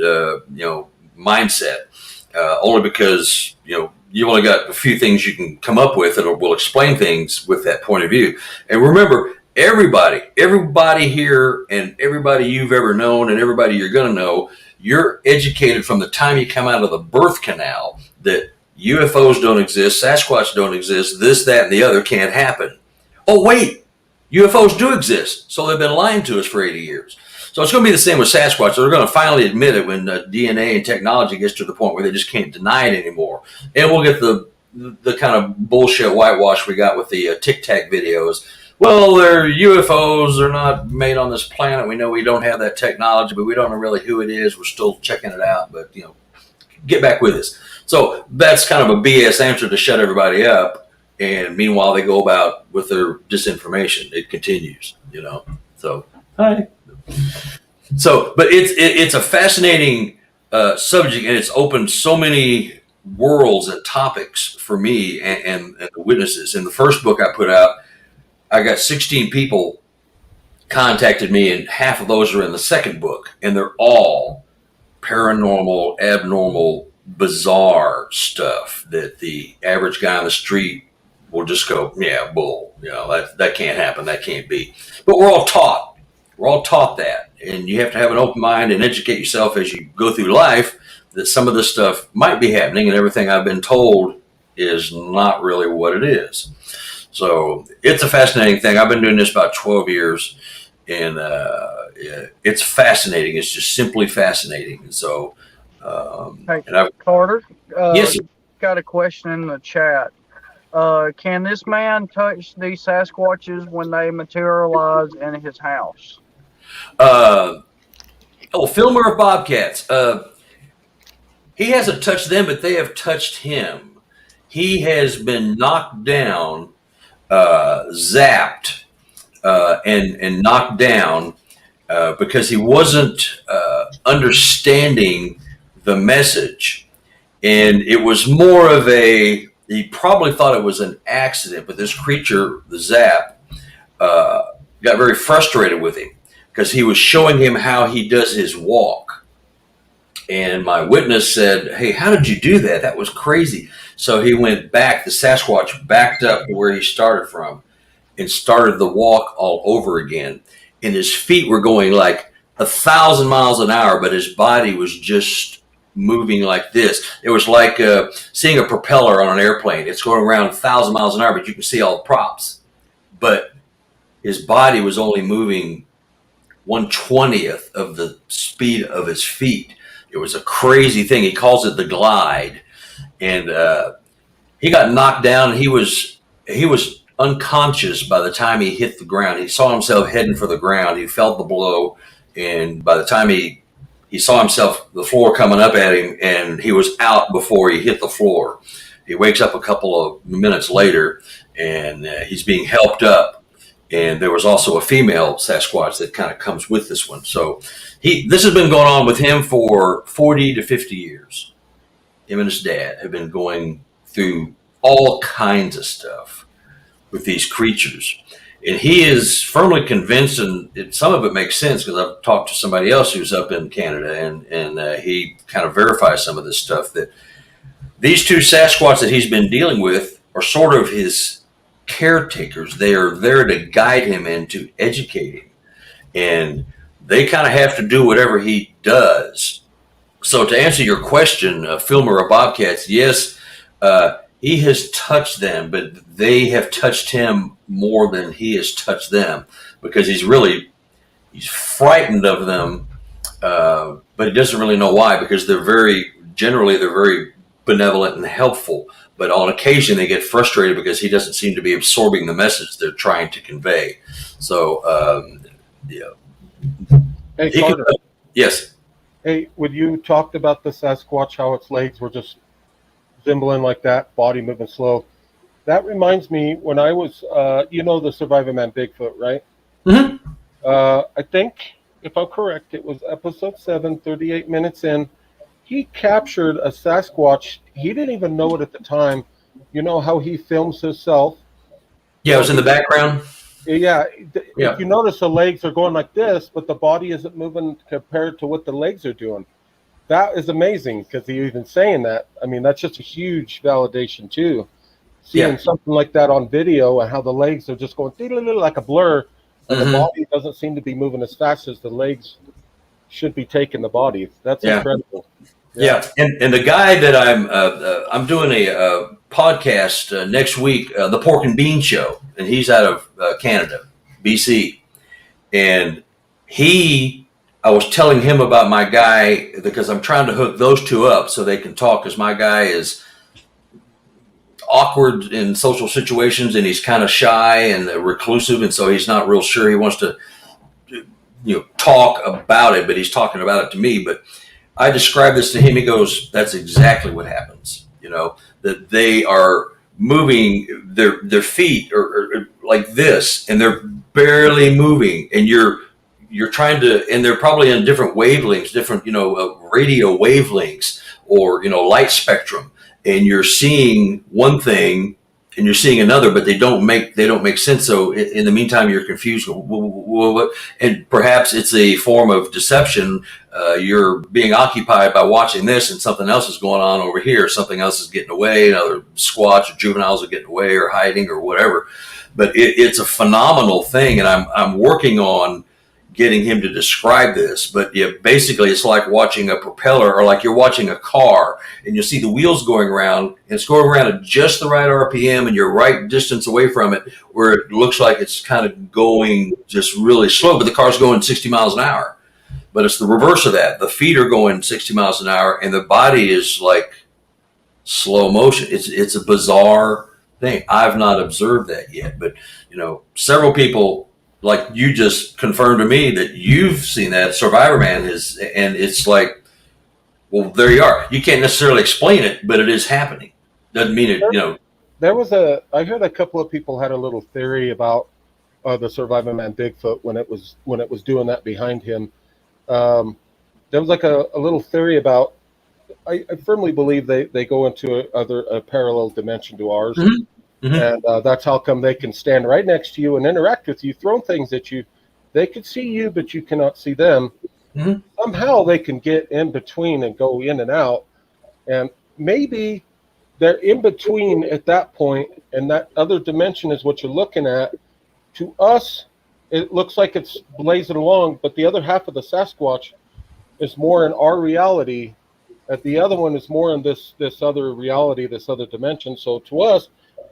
mindset, only because, you only got a few things you can come up with that will explain things with that point of view. And remember, everybody here and everybody you've ever known and everybody you're going to know, you're educated from the time you come out of the birth canal that UFOs don't exist, Sasquatch don't exist, this, that, and the other can't happen. oh, wait, UFOs do exist. So they've been lying to us for 80 years. So it's going to be the same with Sasquatch. They're going to finally admit it when DNA and technology gets to the point where they just can't deny it anymore. And we'll get the kind of bullshit whitewash we got with the Tic Tac videos. Well, they're UFOs. They're not made on this planet. We know we don't have that technology, but we don't know really who it is. We're still checking it out. But, get back with us. So that's kind of a BS answer to shut everybody up. And meanwhile, they go about with their disinformation. It continues, So, hi. So, but it's a fascinating subject, and it's opened so many worlds and topics for me and the witnesses. In the first book I put out, I got 16 people contacted me, and half of those are in the second book, and they're all paranormal, abnormal, bizarre stuff that the average guy on the street will just go, yeah, bull. That can't happen. That can't be. But we're all taught. We're all taught that, and you have to have an open mind and educate yourself as you go through life that some of this stuff might be happening, and everything I've been told is not really what it is. So it's a fascinating thing. I've been doing this about 12 years, and it's fascinating. It's just simply fascinating. And so, hey, Carter, yes, got a question in the chat. Can this man touch these Sasquatches when they materialize in his house? Filmer of Bobcats. He hasn't touched them, but they have touched him. He has been knocked down, zapped, and knocked down because he wasn't understanding the message. And it was more of he probably thought it was an accident, but this creature, the Zap, got very frustrated with him because he was showing him how he does his walk. And my witness said, hey, how did you do that? That was crazy. So he went back, the Sasquatch backed up to where he started from and started the walk all over again. And his feet were going like 1,000 miles an hour, but his body was just moving like this. It was like seeing a propeller on an airplane. It's going around 1,000 miles an hour, but you can see all the props. But his body was only moving 1/20th of the speed of his feet. It was a crazy thing. He calls it the glide. And he got knocked down. He was unconscious by the time he hit the ground. He saw himself heading for the ground. He felt the blow. And by the time he saw himself, the floor coming up at him, and he was out before he hit the floor. He wakes up a couple of minutes later, and he's being helped up. And there was also a female Sasquatch that kind of comes with this one. So this has been going on with him for 40 to 50 years. Him and his dad have been going through all kinds of stuff with these creatures. And he is firmly convinced, and some of it makes sense because I've talked to somebody else who's up in Canada, and he kind of verifies some of this stuff, that these two Sasquatch that he's been dealing with are sort of his caretakers. They are there to guide him and to educate him. And they kind of have to do whatever he does. So to answer your question, Filmer of Bobcats, yes, he has touched them, but they have touched him more than he has touched them because he's frightened of them, but he doesn't really know why, because they're very benevolent and helpful. But on occasion, they get frustrated because he doesn't seem to be absorbing the message they're trying to convey. So, yeah. Hey, Carter. Yes. Hey, when you talked about the Sasquatch, how its legs were just zimbling like that, body moving slow, that reminds me when I was, the Survivor Man Bigfoot, right? Mm-hmm. I think, if I'm correct, it was episode 7, 38 minutes in. He captured a Sasquatch. He didn't even know it at the time. You know how he films himself? Yeah, it was in the background. Yeah. If you notice, the legs are going like this, but the body isn't moving compared to what the legs are doing. That is amazing because he's even saying that. I mean, that's just a huge validation, too. Seeing something like that on video and how the legs are just going like a blur, and the body doesn't seem to be moving as fast as the legs should be taking the body. That's incredible. Yeah, and the guy that I'm doing podcast next week, the Pork and Bean Show, and he's out of Canada, BC, and I was telling him about my guy because I'm trying to hook those two up so they can talk, because my guy is awkward in social situations and he's kind of shy and reclusive, and so he's not real sure he wants to talk about it, but he's talking about it to me. But I described this to him. He goes, that's exactly what happens, that they are moving their feet or like this, and they're barely moving, and you're trying to, and they're probably in different wavelengths, different radio wavelengths, or light spectrum, and you're seeing one thing and you're seeing another, but they don't make sense. So in the meantime, you're confused. And perhaps it's a form of deception. You're being occupied by watching this, and something else is going on over here. Something else is getting away. Other Squatch or juveniles are getting away or hiding or whatever. But it's a phenomenal thing, and I'm working on getting him to describe this. But yeah, basically it's like watching a propeller, or like you're watching a car and you see the wheels going around, and it's going around at just the right RPM and you're right distance away from it, where it looks like it's kind of going just really slow, but the car's going 60 miles an hour. But it's the reverse of that. The feet are going 60 miles an hour and the body is like slow motion. It's a bizarre thing. I've not observed that yet, but several people like you just confirmed to me that you've seen that. Survivor Man is, and it's like, well, there you are. You can't necessarily explain it, but it is happening. Doesn't mean it, I heard a couple of people had a little theory about the Survivor Man Bigfoot when it was doing that behind him. There was like a little theory about, I firmly believe they go into a parallel dimension to ours. Mm-hmm. Mm-hmm. And that's how come they can stand right next to you and interact with you, throw things at you. They can see you, but you cannot see them. Mm-hmm. Somehow they can get in between and go in and out. And maybe they're in between at that point, and that other dimension is what you're looking at. To us, it looks like it's blazing along, but the other half of the Sasquatch is more in our reality, and the other one is more in this other reality, this other dimension. So to us,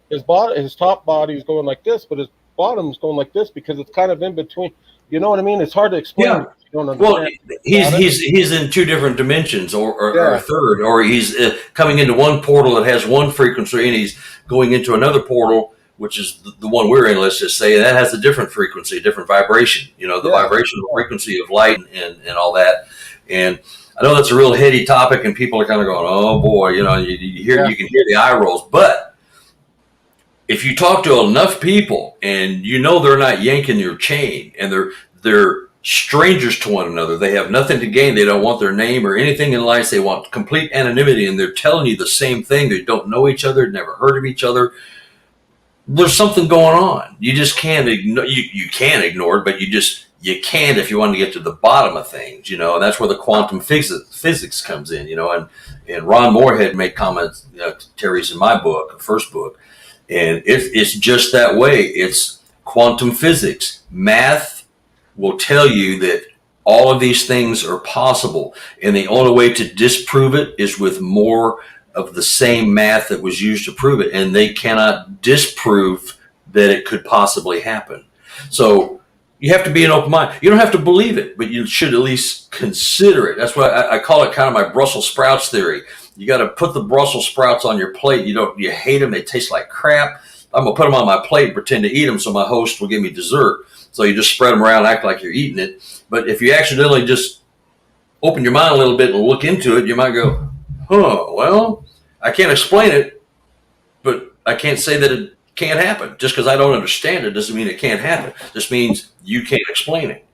his top body is going like this, but his bottom is going like this because it's kind of in between. You know what I mean? It's hard to explain. Yeah. You don't understand. Well, he's in two different dimensions, or a third, or he's coming into one portal that has one frequency, and he's going into another portal, which is the one we're in. Let's just say, and that has a different frequency, a different vibration. Vibrational frequency of light and all that. And I know that's a real heady topic, and people are kind of going, "Oh boy," you can hear the eye rolls, but if you talk to enough people and they're not yanking your chain, and they're strangers to one another, they have nothing to gain, they don't want their name or anything in life, they want complete anonymity, and they're telling you the same thing, they don't know each other, never heard of each other, there's something going on. You just can't ignore. You can ignore it, but you can't if you want to get to the bottom of things, and that's where the quantum physics comes in, and Ron Moorhead made comments, Terry's in my book, first book. And it's just that way. It's quantum physics. Math will tell you that all of these things are possible. And the only way to disprove it is with more of the same math that was used to prove it. And they cannot disprove that it could possibly happen. So you have to be an open mind. You don't have to believe it, but you should at least consider it. That's why I call it kind of my Brussels sprouts theory. You got to put the Brussels sprouts on your plate. You hate them. They taste like crap. I'm going to put them on my plate and pretend to eat them so my host will give me dessert. So you just spread them around, act like you're eating it. But if you accidentally just open your mind a little bit and look into it, you might go, well, I can't explain it, but I can't say that it can't happen. Just because I don't understand it doesn't mean it can't happen. It just means you can't explain it.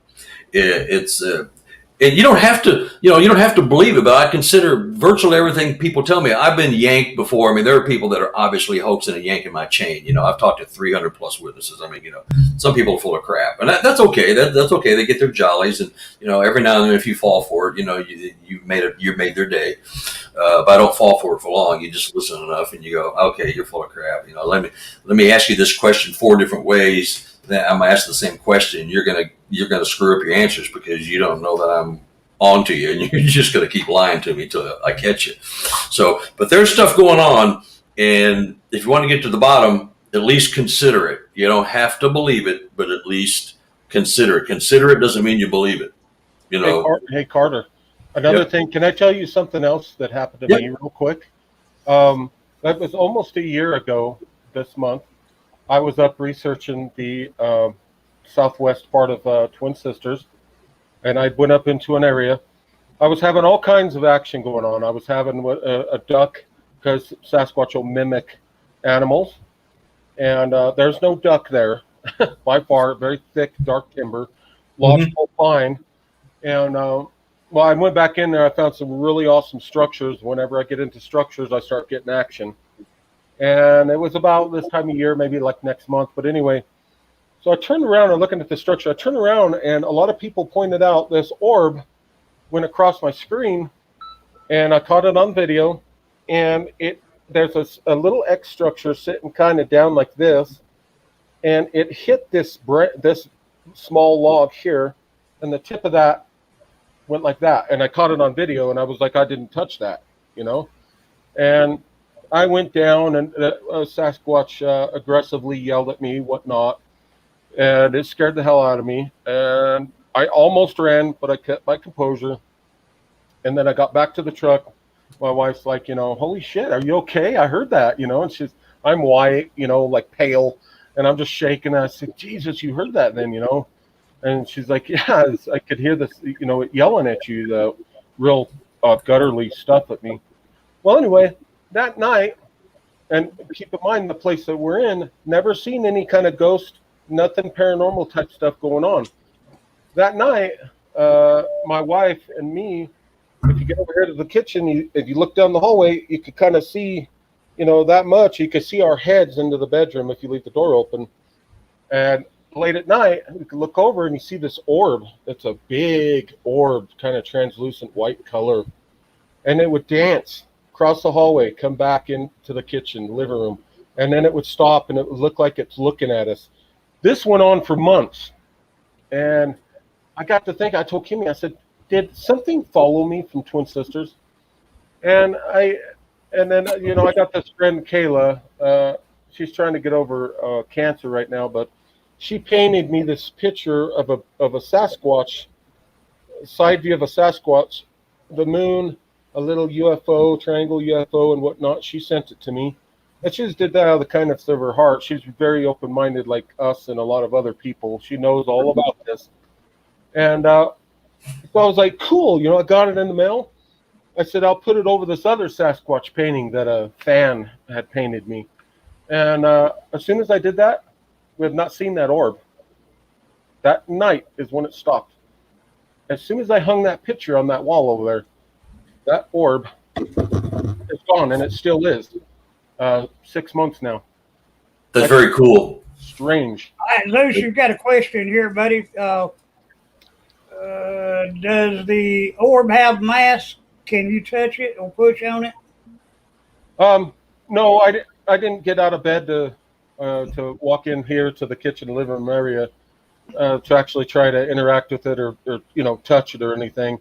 And you don't have to believe it, but I consider virtually everything people tell me. I've been yanked before. I mean, there are people that are obviously hoaxing and yanking my chain. I've talked to 300 plus witnesses. I mean, some people are full of crap, and that's okay. That's okay. They get their jollies, and every now and then, if you fall for it, you made their day. But I don't fall for it for long. You just listen enough, and you go, okay, you're full of crap. Let me ask you this question 4 different ways. That I'm asked the same question. You're gonna screw up your answers because you don't know that I'm on to you, and you're just gonna keep lying to me till I catch you. So, but there's stuff going on, And if you want to get to the bottom, at least consider it. You don't have to believe it, but at least consider it. Consider it doesn't mean you believe it. You know. Hey, Carter. Another thing. Can I tell you something else that happened to me real quick? That was almost a year ago this month. I was up researching the southwest part of Twin Sisters, and I went up into an area. I was having all kinds of action going on. I was having a duck, because Sasquatch will mimic animals, and there's no duck there by far. Very thick, dark timber, lodgepole pine, and well, I went back in there. I found some really awesome structures. Whenever I get into structures, I start getting action. And it was about this time of year, maybe like next month. But anyway, so I turned around and looking at the structure. I turned around, and a lot of people pointed out this orb went across my screen, and I caught it on video. And there's a little X structure sitting kind of down like this, and it hit this small log here, and the tip of that went like that, and I caught it on video, and I was like, I didn't touch that, you know. And I went down, and Sasquatch aggressively yelled at me, whatnot, and it scared the hell out of me, and I almost ran, but I kept my composure. And then I got back to the truck. My wife's like, you know, holy shit, are you okay? I heard that, you know. And I'm white, you know, like pale, and I'm just shaking. And I said, Jesus, you heard that then, you know. And she's like, yeah, I could hear this, you know, yelling at you, the real gutturally stuff at me. Well, anyway, that night, and keep in mind the place that we're in, never seen any kind of ghost, nothing paranormal type stuff going on. That night, my wife and me, if you get over here to the kitchen, if you look down the hallway, you could kind of see, you know, that much. You could see our heads into the bedroom if you leave the door open. And late at night, you can look over and you see this orb. It's a big orb, kind of translucent white color. And it would dance across the hallway, come back into the kitchen, living room. And then it would stop, and it would look like it's looking at us. This went on for months. And I got to think, I told Kimmy, I said, did something follow me from Twin Sisters? And then, you know, I got this friend, Kayla. She's trying to get over cancer right now, but she painted me this picture of a Sasquatch, side view of a Sasquatch, the moon, a little UFO, triangle UFO and whatnot. She sent it to me. And she just did that out of the kindness of her heart. She's very open-minded like us and a lot of other people. She knows all about this. And so I was like, cool, you know, I got it in the mail. I said, I'll put it over this other Sasquatch painting that a fan had painted me. And as soon as I did that, we have not seen that orb. That night is when it stopped. As soon as I hung that picture on that wall over there, that orb is gone, and it still is. 6 months now. That's very cool. Strange. All right, Luce, you've got a question here, buddy. Does the orb have mass? Can you touch it or push on it? No, I didn't get out of bed to walk in here to the kitchen and living room area to actually try to interact with it or you know, touch it or anything.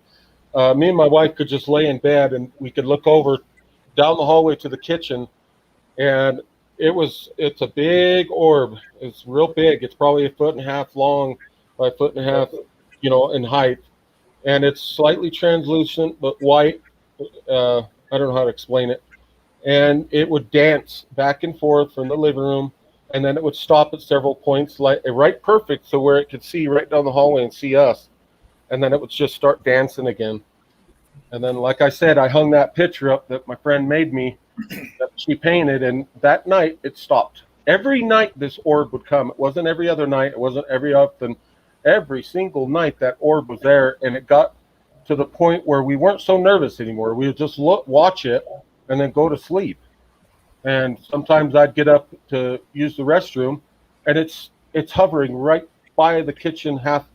Me and my wife could just lay in bed, and we could look over down the hallway to the kitchen, and it's a big orb. It's real big. It's probably 1.5 feet long by 1.5 feet, you know, in height, and it's slightly translucent but white. I don't know how to explain it. And it would dance back and forth from the living room, and then it would stop at several points, like right perfect, so where it could see right down the hallway and see us. And then it would just start dancing again. And then, like I said, I hung that picture up that my friend made me, that she painted, and that night it stopped. Every night this orb would come. It wasn't every other night. It wasn't every often. Every single night that orb was there, and it got to the point where we weren't so nervous anymore. We would just watch it, and then go to sleep. And sometimes I'd get up to use the restroom, and it's hovering right by the kitchen, half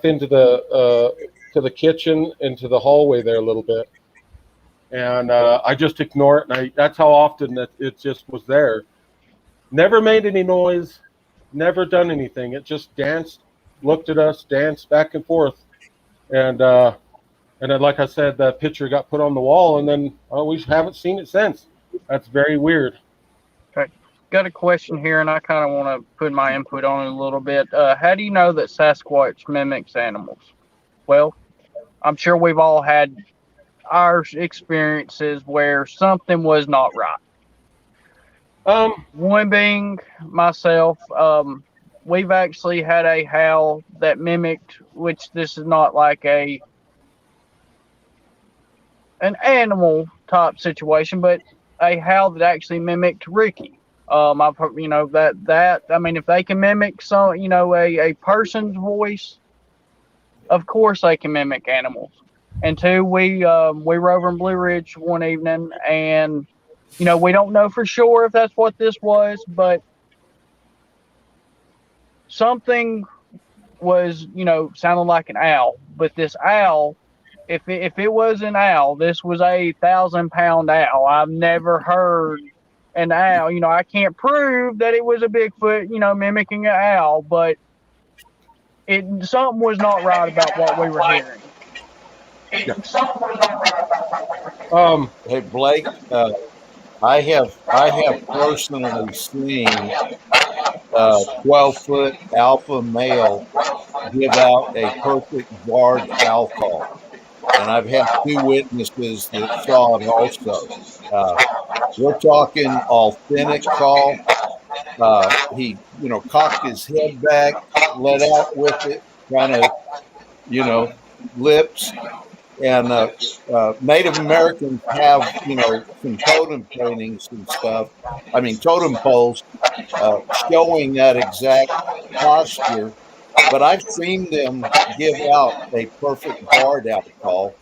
into the to the kitchen, into the hallway there a little bit. And I just ignore it, and that's how often that it just was there. Never made any noise, never done anything. It just danced, looked at us, danced back and forth. And then, like I said, that picture got put on the wall, and then we haven't seen it since. That's very weird. Okay. Got a question here, and I kind of want to put my input on it a little bit. How do you know that Sasquatch mimics animals? Well, I'm sure we've all had our experiences where something was not right. One being myself, we've actually had a howl that mimicked, which this is not like an animal type situation, but a howl that actually mimicked Ricky. I've heard, that I mean, if they can mimic some, a person's voice, of course they can mimic animals. And two, we were over in Blue Ridge one evening, and we don't know for sure if that's what this was, but something was, sounding like an owl. But this owl, if it was an owl, this was a 1,000-pound owl. I've never heard an owl. I can't prove that it was a Bigfoot, mimicking an owl, but something was not right about what we were hearing. Hey Blake, I have personally seen 12-foot alpha male give out a perfect barred owl call, and I've had 2 witnesses that saw it also. We're talking authentic call. He, cocked his head back, let out with it, kind of, lips. And Native Americans have, some totem paintings and stuff. I mean, totem poles showing that exact posture. But I've seen them give out a perfect barred out call.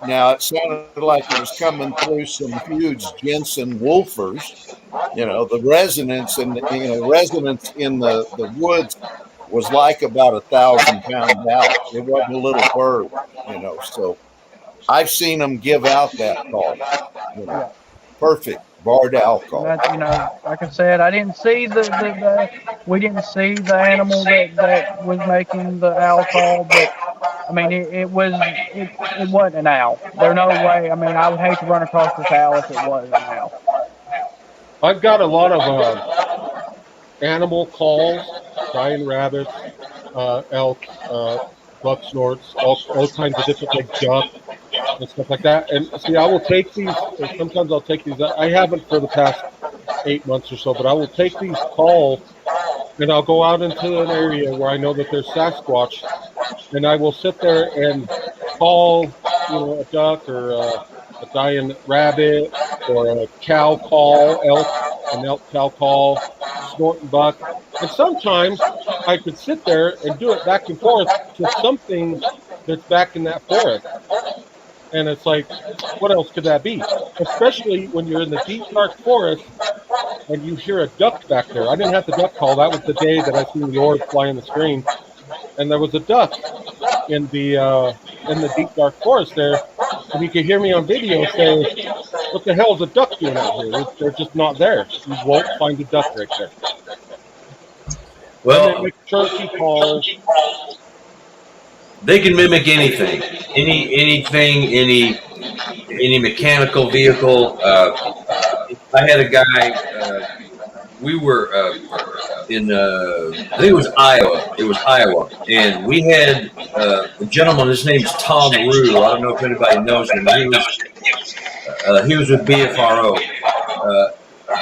Now, it sounded like it was coming through some huge Jensen woofers. The resonance and resonance in the woods was like about 1,000-pound owl. It wasn't a little bird, So I've seen them give out that call. Perfect barred owl call. Like I said, I didn't see we didn't see the animal that was making the owl call, but I mean, it wasn't an owl. There's no way. I mean, I would hate to run across this owl if it was an owl. I've got a lot of animal calls, giant rabbits, elk, buck snorts, all kinds of different, like duck and stuff like that. And see, I will take these. Sometimes I'll take these. I haven't for the past 8 months or so, but I will take these calls and I'll go out into an area where I know that there's Sasquatch, and I will sit there and call, a duck or a dying rabbit or a cow call, an elk cow call, snorting buck. And sometimes I could sit there and do it back and forth to something that's back in that forest. And it's like, what else could that be? Especially when you're in the deep, dark forest and you hear a duck back there. I didn't have the duck call. That was the day that I seen the orb fly on the screen. And there was a duck in the deep, dark forest there. And you could hear me on video say, what the hell is a duck doing out here? They're just not there. You won't find a duck right there. Well, turkey calls. They can mimic anything, any mechanical vehicle. I had a guy. We were in, I think it was Iowa. It was Iowa, and we had a gentleman. His name's Tom Rue. I don't know if anybody knows him. He was with BFRO.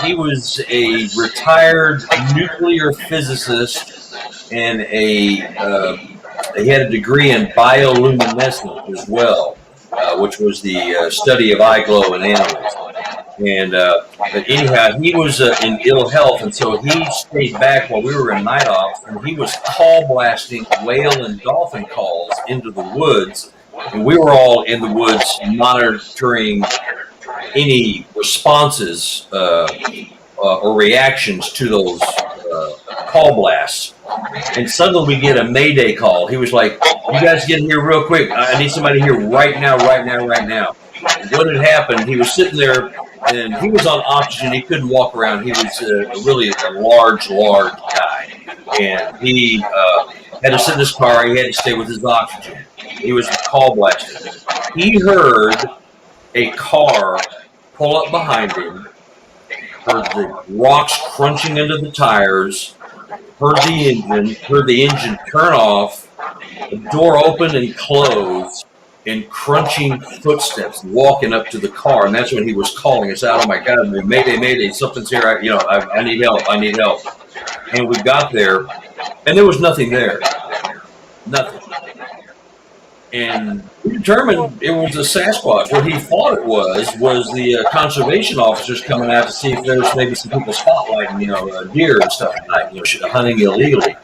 He was a retired nuclear physicist and he had a degree in bioluminescence as well, which was the study of eye glow in animals. And but anyhow, he was in ill health, and so he stayed back while we were in night ops, and he was call blasting whale and dolphin calls into the woods, and we were all in the woods monitoring any responses or reactions to those call blasts. And suddenly we get a Mayday call. He was like, "You guys get in here real quick. I need somebody here right now, right now, right now." And what had happened? He was sitting there, and he was on oxygen. He couldn't walk around. He was really a large guy, and he had to sit in his car. He had to stay with his oxygen. He was call blasting. He heard a car pull up behind him, heard the rocks crunching into the tires, heard the engine turn off, the door open and close, and crunching footsteps walking up to the car. And that's when he was calling us out. Oh my God, mayday, mayday, something's here. I need help. I need help. And we got there, and there was nothing there. Nothing. And we determined it was a Sasquatch. What he thought it was the conservation officers coming out to see if there was maybe some people spotlighting, deer and stuff like that, hunting illegally.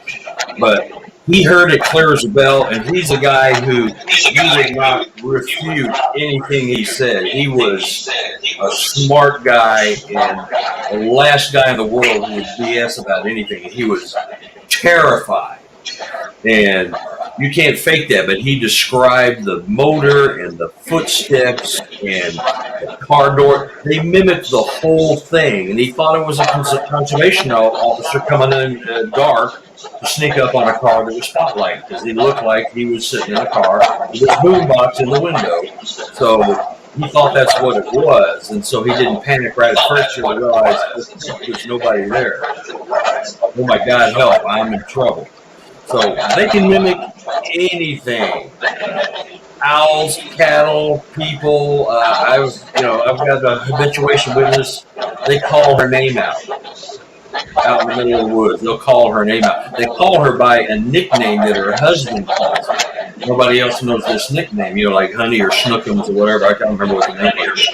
But he heard it clear as a bell, and he's a guy who would not refute anything he said. He was a smart guy and the last guy in the world who would BS about anything. He was terrified. And you can't fake that, but he described the motor and the footsteps and the car door. They mimicked the whole thing, and he thought it was a conservation officer coming in dark to sneak up on a car that was spotlight, because he looked like he was sitting in a car with his boombox in the window. So he thought that's what it was, and so he didn't panic right at first till he realized there's nobody there. Oh my God, help, I'm in trouble. So they can mimic anything. Owls, cattle, people. I've got a habituation witness. They call her name out in the middle of the woods. They'll call her name out. They call her by a nickname that her husband calls her. Nobody else knows this nickname, like Honey or Snookums or whatever. I can't remember what the name is.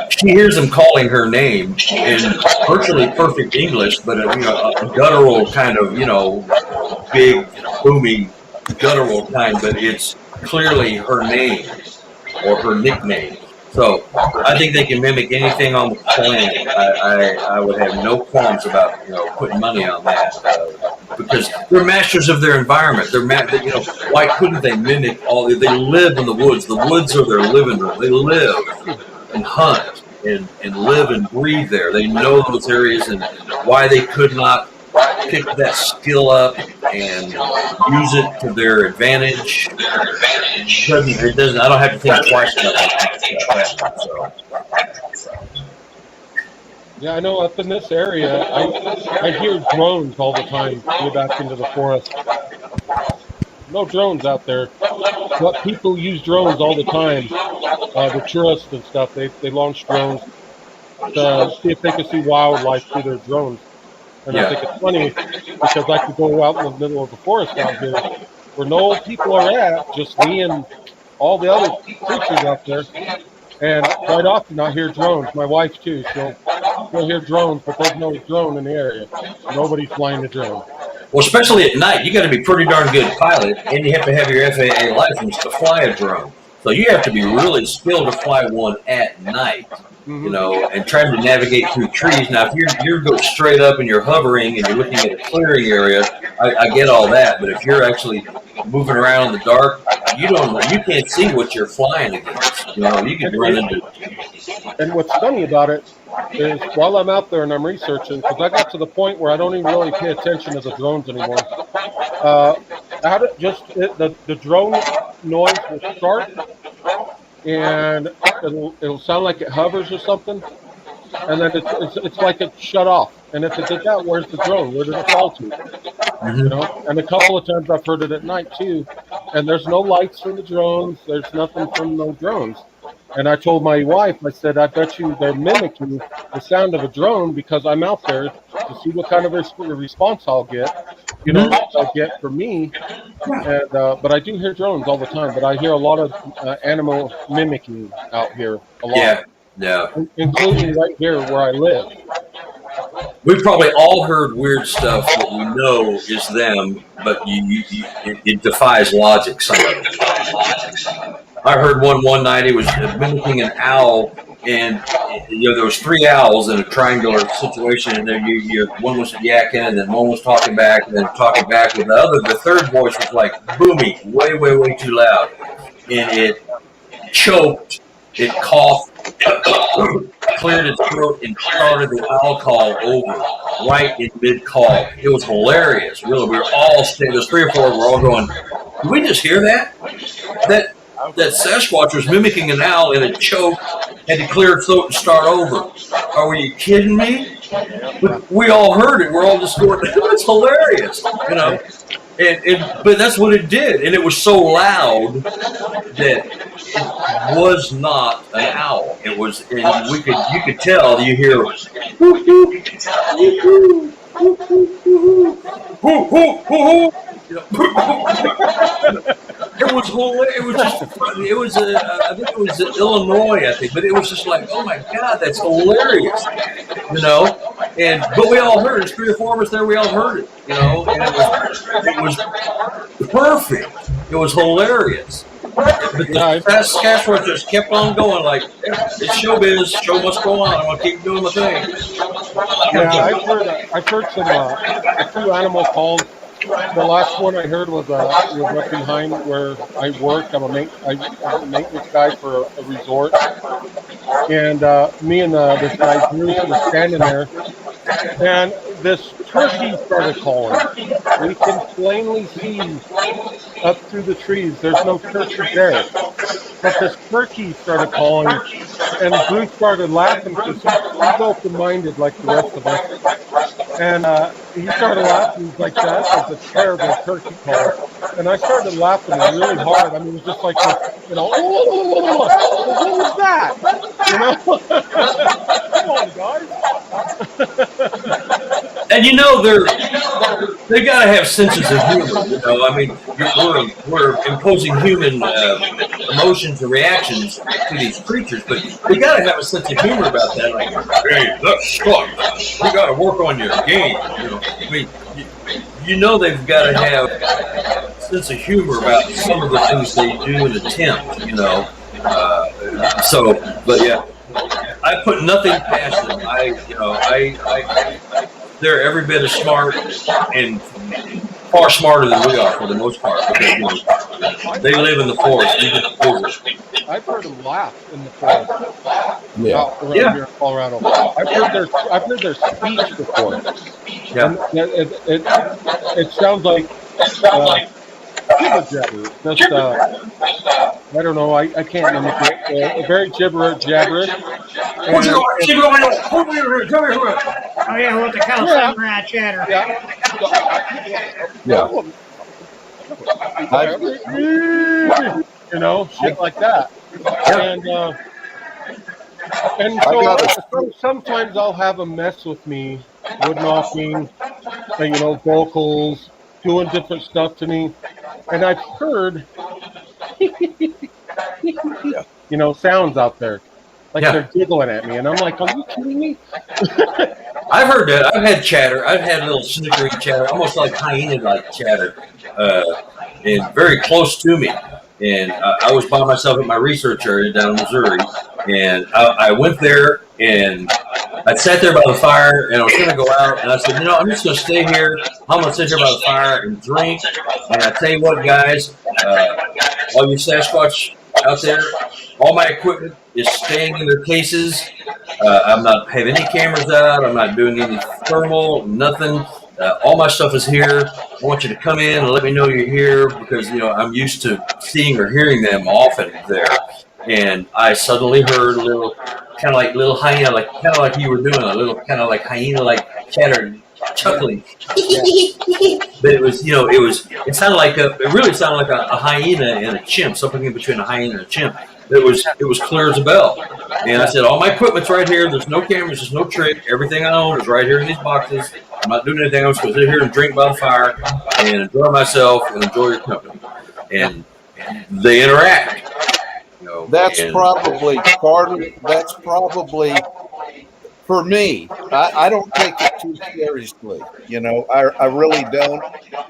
She hears him calling her name in virtually perfect English, but a guttural kind of, big, boomy, guttural kind, but it's clearly her name or her nickname. So I think they can mimic anything on the planet. I would have no qualms about putting money on that because they're masters of their environment. Why couldn't they mimic all? They live in the woods. The woods are their living room. They live and hunt and live and breathe there. They know those areas, and why they could not pick that skill up and use it to their advantage. It doesn't. I don't have to think twice about that. Yeah, I know up in this area, I hear drones all the time go back into the forest. No drones out there. But people use drones all the time. The tourists and stuff, they launch drones to see if they can see wildlife through their drones. And I think it's funny because I could go out in the middle of the forest out here where no people are at, just me and all the other creatures out there. And quite often I hear drones. My wife too, she'll hear drones, but there's no drone in the area. Nobody's flying the drone. Well, especially at night, you got to be pretty darn good pilot, and you have to have your FAA license to fly a drone. So you have to be really skilled to fly one at night, and trying to navigate through trees. Now, if you're going straight up and you're hovering and you're looking at a clearing area, I get all that. But if you're actually moving around in the dark, you can't see what you're flying against. You can run into. And what's funny about it is while I'm out there and I'm researching, because I got to the point where I don't even really pay attention to the drones anymore. The drone noise will start, and it'll sound like it hovers or something, and then it's like it's shut off. And if it did that, where's the drone? Where did it fall to? And a couple of times I've heard it at night too, and there's no lights from the drones. There's nothing from no drones. And I told my wife, I said, I bet you they're mimicking the sound of a drone because I'm out there to see what kind of response I'll get, I'll get from me. And, but I do hear drones all the time, but I hear a lot of animal mimicking out here a lot. Yeah. Including right here where I live. We've probably all heard weird stuff that we know is them, but it defies logic, some of it. I heard one night it was mimicking an owl, and there was 3 owls in a triangular situation, and then one was yakking, and then one was talking back, and then talking back with the other. The third voice was like booming, way, way, way too loud, and it choked, it coughed, cleared its throat, and started the owl call over right in mid-call. It was hilarious, really. We were all standing. There's 3 or 4. We're all going, "Did we just hear that? That Sasquatch was mimicking an owl, and it choked had to clear its throat and start over. Are you kidding me? But we all heard it. We're all just going, "It's hilarious," you know. But that's what it did, and it was so loud that it was not an owl. It was, and you could tell. You hear, "Hoo, hoo, hoo, hoo, hoo, hoo, hoo, hoo." You know, it was hilarious. It was just funny. It was I think it was Illinois, I think, but it was just like, oh my God, that's hilarious, you know. But we all heard it. There's 3 or 4 of us there. We all heard it, you know, and it was perfect. It was hilarious. But the Sasquatch just kept on going, like, it's showbiz. Show must go on. I'm gonna keep doing my thing. Yeah, I've heard some a few animal calls. The last one I heard was up behind where I work. I'm a maintenance guy for a resort, and me and this guy Bruce were standing there, and this turkey started calling. We can plainly see up through the trees. There's no turkey there, but this turkey started calling, and Bruce started laughing because he's open-minded like the rest of us. And he started laughing. He's like, "That was a terrible turkey call." And I started laughing really hard. I mean, it was just like, you know, what was that? You know? Come on, guys. And you know, they got to have senses of humor. You know, I mean, we're imposing human emotions and reactions to these creatures, but we got to have a sense of humor about that. Like, "Hey, that's sucks. You got to work on your game." You know, I mean, you know, they've got to have a sense of humor about some of the things they do and attempt. You know, but yeah, I put nothing past them. They're every bit as smart and far smarter than we are for the most part, because you know, they live in the forest. I've heard them laugh in the forest. Yeah. Here in Colorado. I've heard their speech before. Yeah. And it sounds like jibber jabber. Just I don't know. I can't remember it. Very gibberish. Oh yeah, what they call samurai chatter. Yeah. You know, shit like that. And so sometimes I'll have them mess with me, wood knocking, and, you know, vocals, doing different stuff to me. And I've heard, you know, sounds out there. Like they're giggling at me. And I'm like, are you kidding me? I've heard that. I've had chatter. I've had a little snickering chatter, almost like hyena-like chatter, and very close to me. And I was by myself at my research area down in Missouri, and I went there, and I sat there by the fire, and I was going to go out, and I said, you know, I'm just going to stay here. I'm going to sit here by the fire and drink. And I tell you what, guys, all you Sasquatch out there, all my equipment is staying in their cases. I'm not having any cameras out. I'm not doing any thermal, nothing. All my stuff is here. I want you to come in and let me know you're here, because, you know, I'm used to seeing or hearing them often there. And I suddenly heard a little, kind of like little hyena, kind of like you were doing, a little kind of like hyena-like chatter, chuckling. But it was, you know, it sounded like it really sounded like a hyena and a chimp, something in between a hyena and a chimp. It was clear as a bell. And I said, all my equipment's right here. There's no cameras. There's no trick. Everything I own is right here in these boxes. I'm not doing anything. I'm just going to sit here and drink by the fire and enjoy myself and enjoy your company. And they interact. You know, that's probably for me. I don't take it too seriously. You know, I really don't.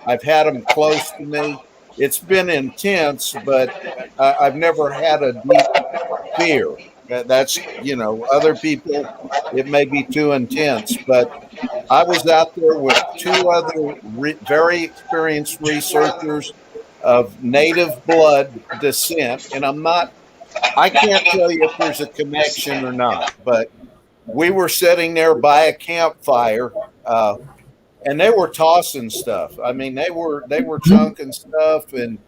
I've had them close to me. It's been intense, but I've never had a deep fear. That's, you know, other people, it may be too intense, but I was out there with 2 other very experienced researchers of native blood descent, and I can't tell you if there's a connection or not, but we were sitting there by a campfire, and they were tossing stuff. I mean, they were chunking stuff, and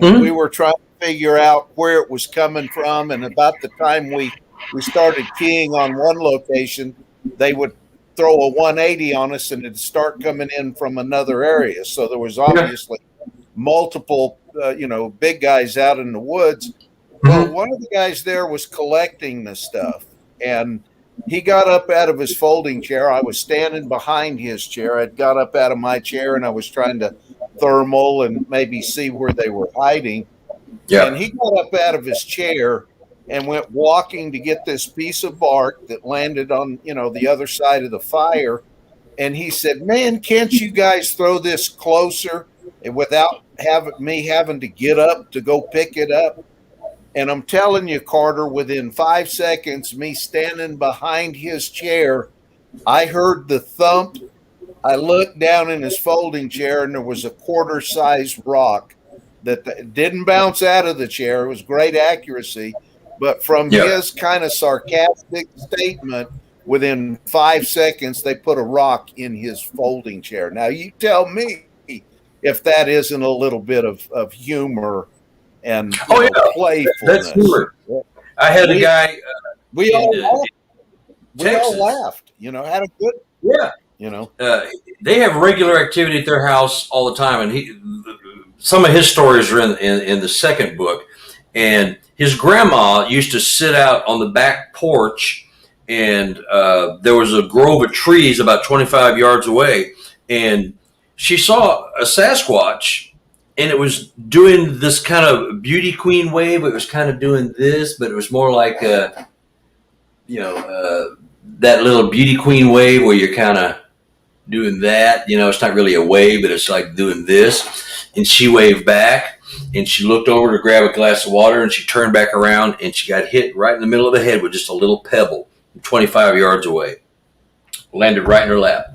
we were trying to figure out where it was coming from. And about the time we we started keying on one location, they would throw a 180 on us and it'd start coming in from another area. So there was obviously multiple, big guys out in the woods. Well, one of the guys there was collecting the stuff, and he got up out of his folding chair. I was standing behind his chair. I'd got up out of my chair, and I was trying to thermal and maybe see where they were hiding. Yeah. And he got up out of his chair and went walking to get this piece of bark that landed on, the other side of the fire. And he said, "Man, can't you guys throw this closer without me having to get up to go pick it up?" And I'm telling you, Carter, within 5 seconds, me standing behind his chair, I heard the thump. I looked down in his folding chair, and there was a quarter-sized rock that didn't bounce out of the chair. It was great accuracy. But from his kind of sarcastic statement, within 5 seconds, they put a rock in his folding chair. Now, you tell me if that isn't a little bit of humor and playfulness. That's humor. I had a guy. We all laughed. Had a good. Yeah. They have regular activity at their house all the time, and some of his stories are in the second book. And his grandma used to sit out on the back porch, and there was a grove of trees about 25 yards away, and she saw a Sasquatch. And it was doing this kind of beauty queen wave. It was kind of doing this, but it was more like, that little beauty queen wave where you're kind of doing that. It's not really a wave, but it's like doing this. And she waved back, and she looked over to grab a glass of water, and she turned back around, and she got hit right in the middle of the head with just a little pebble 25 yards away. Landed right in her lap.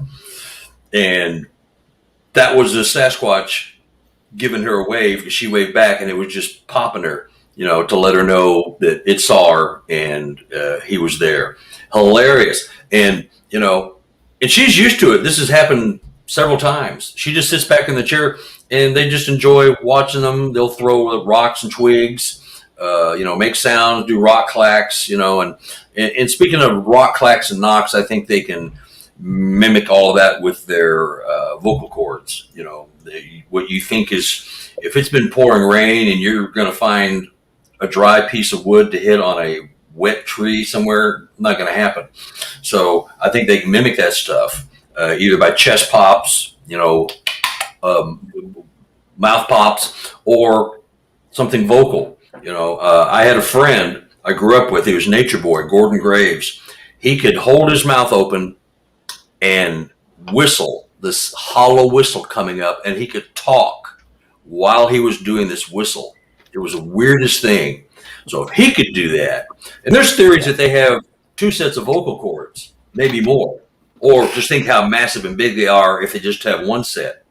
And that was the Sasquatch giving her a wave, because she waved back, and it was just popping her, to let her know that it saw her and he was there. Hilarious. And, and she's used to it. This has happened several times. She just sits back in the chair, and they just enjoy watching them. They'll throw rocks and twigs, make sounds, do rock clacks, and speaking of rock clacks and knocks, I think they can mimic all of that with their vocal cords. What you think is, if it's been pouring rain and you're going to find a dry piece of wood to hit on a wet tree somewhere, not going to happen. So I think they can mimic that stuff either by chest pops, mouth pops, or something vocal. I had a friend I grew up with. He was Nature Boy, Gordon Graves. He could hold his mouth open and whistle, this hollow whistle coming up, and he could talk while he was doing this whistle. It was the weirdest thing. So if he could do that, and there's theories that they have 2 sets of vocal cords, maybe more, or just think how massive and big they are if they just have 1 set.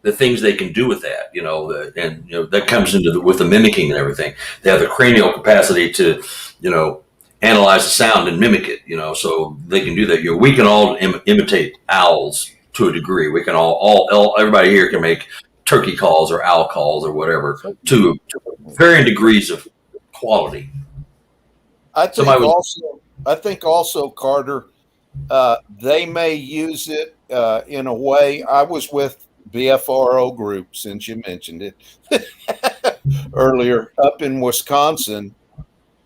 The things they can do with that, that comes into with the mimicking and everything. They have the cranial capacity to, analyze the sound and mimic it, so they can do that. We can all imitate owls to a degree. We can all everybody here can make turkey calls or owl calls or whatever to varying degrees of quality. I think also, Carter, they may use it in a way. I was with BFRO group, since you mentioned it earlier, up in Wisconsin,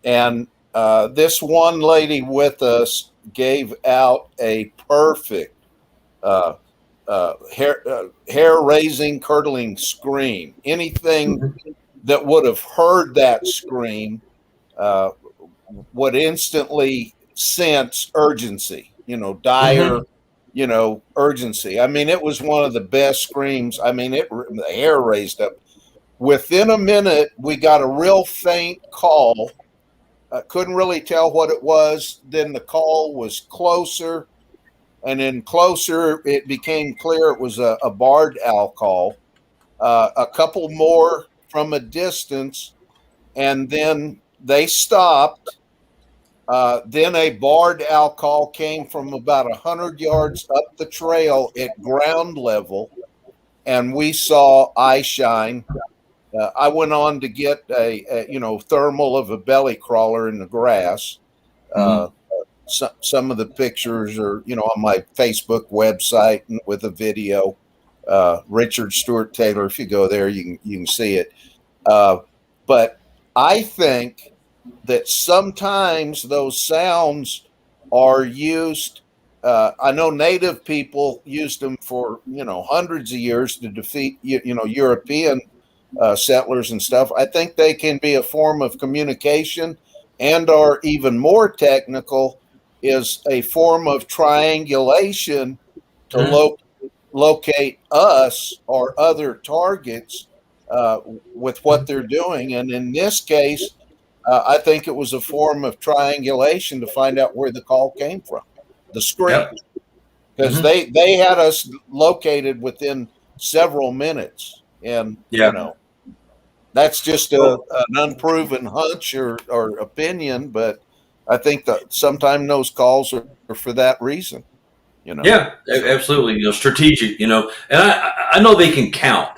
and this one lady with us gave out a perfect hair-raising, curdling scream. Anything that would have heard that scream would instantly sense urgency, dire, urgency. I mean, it was one of the best screams. I mean, the hair raised up. Within a minute, we got a real faint call. Couldn't really tell what it was. Then the call was closer, and then closer, it became clear it was a barred owl call. A couple more from a distance, and then they stopped. Then a barred owl call came from about 100 yards up the trail at ground level, and we saw eye shine I went on to get a thermal of a belly crawler in the grass. Some of the pictures are on my Facebook website and with a video. Richard Stewart Taylor, if you go there, you can see it. But I think that sometimes those sounds are used. I know native people used them for hundreds of years to defeat European settlers and stuff. I think they can be a form of communication, and are even more technical, is a form of triangulation to locate us or other targets with what they're doing. And in this case, I think it was a form of triangulation to find out where the call came from, the scream, because they had us located within several minutes. And that's just an unproven hunch or opinion, but I think that sometimes those calls are for that reason. Yeah, absolutely. Strategic. And I know they can count.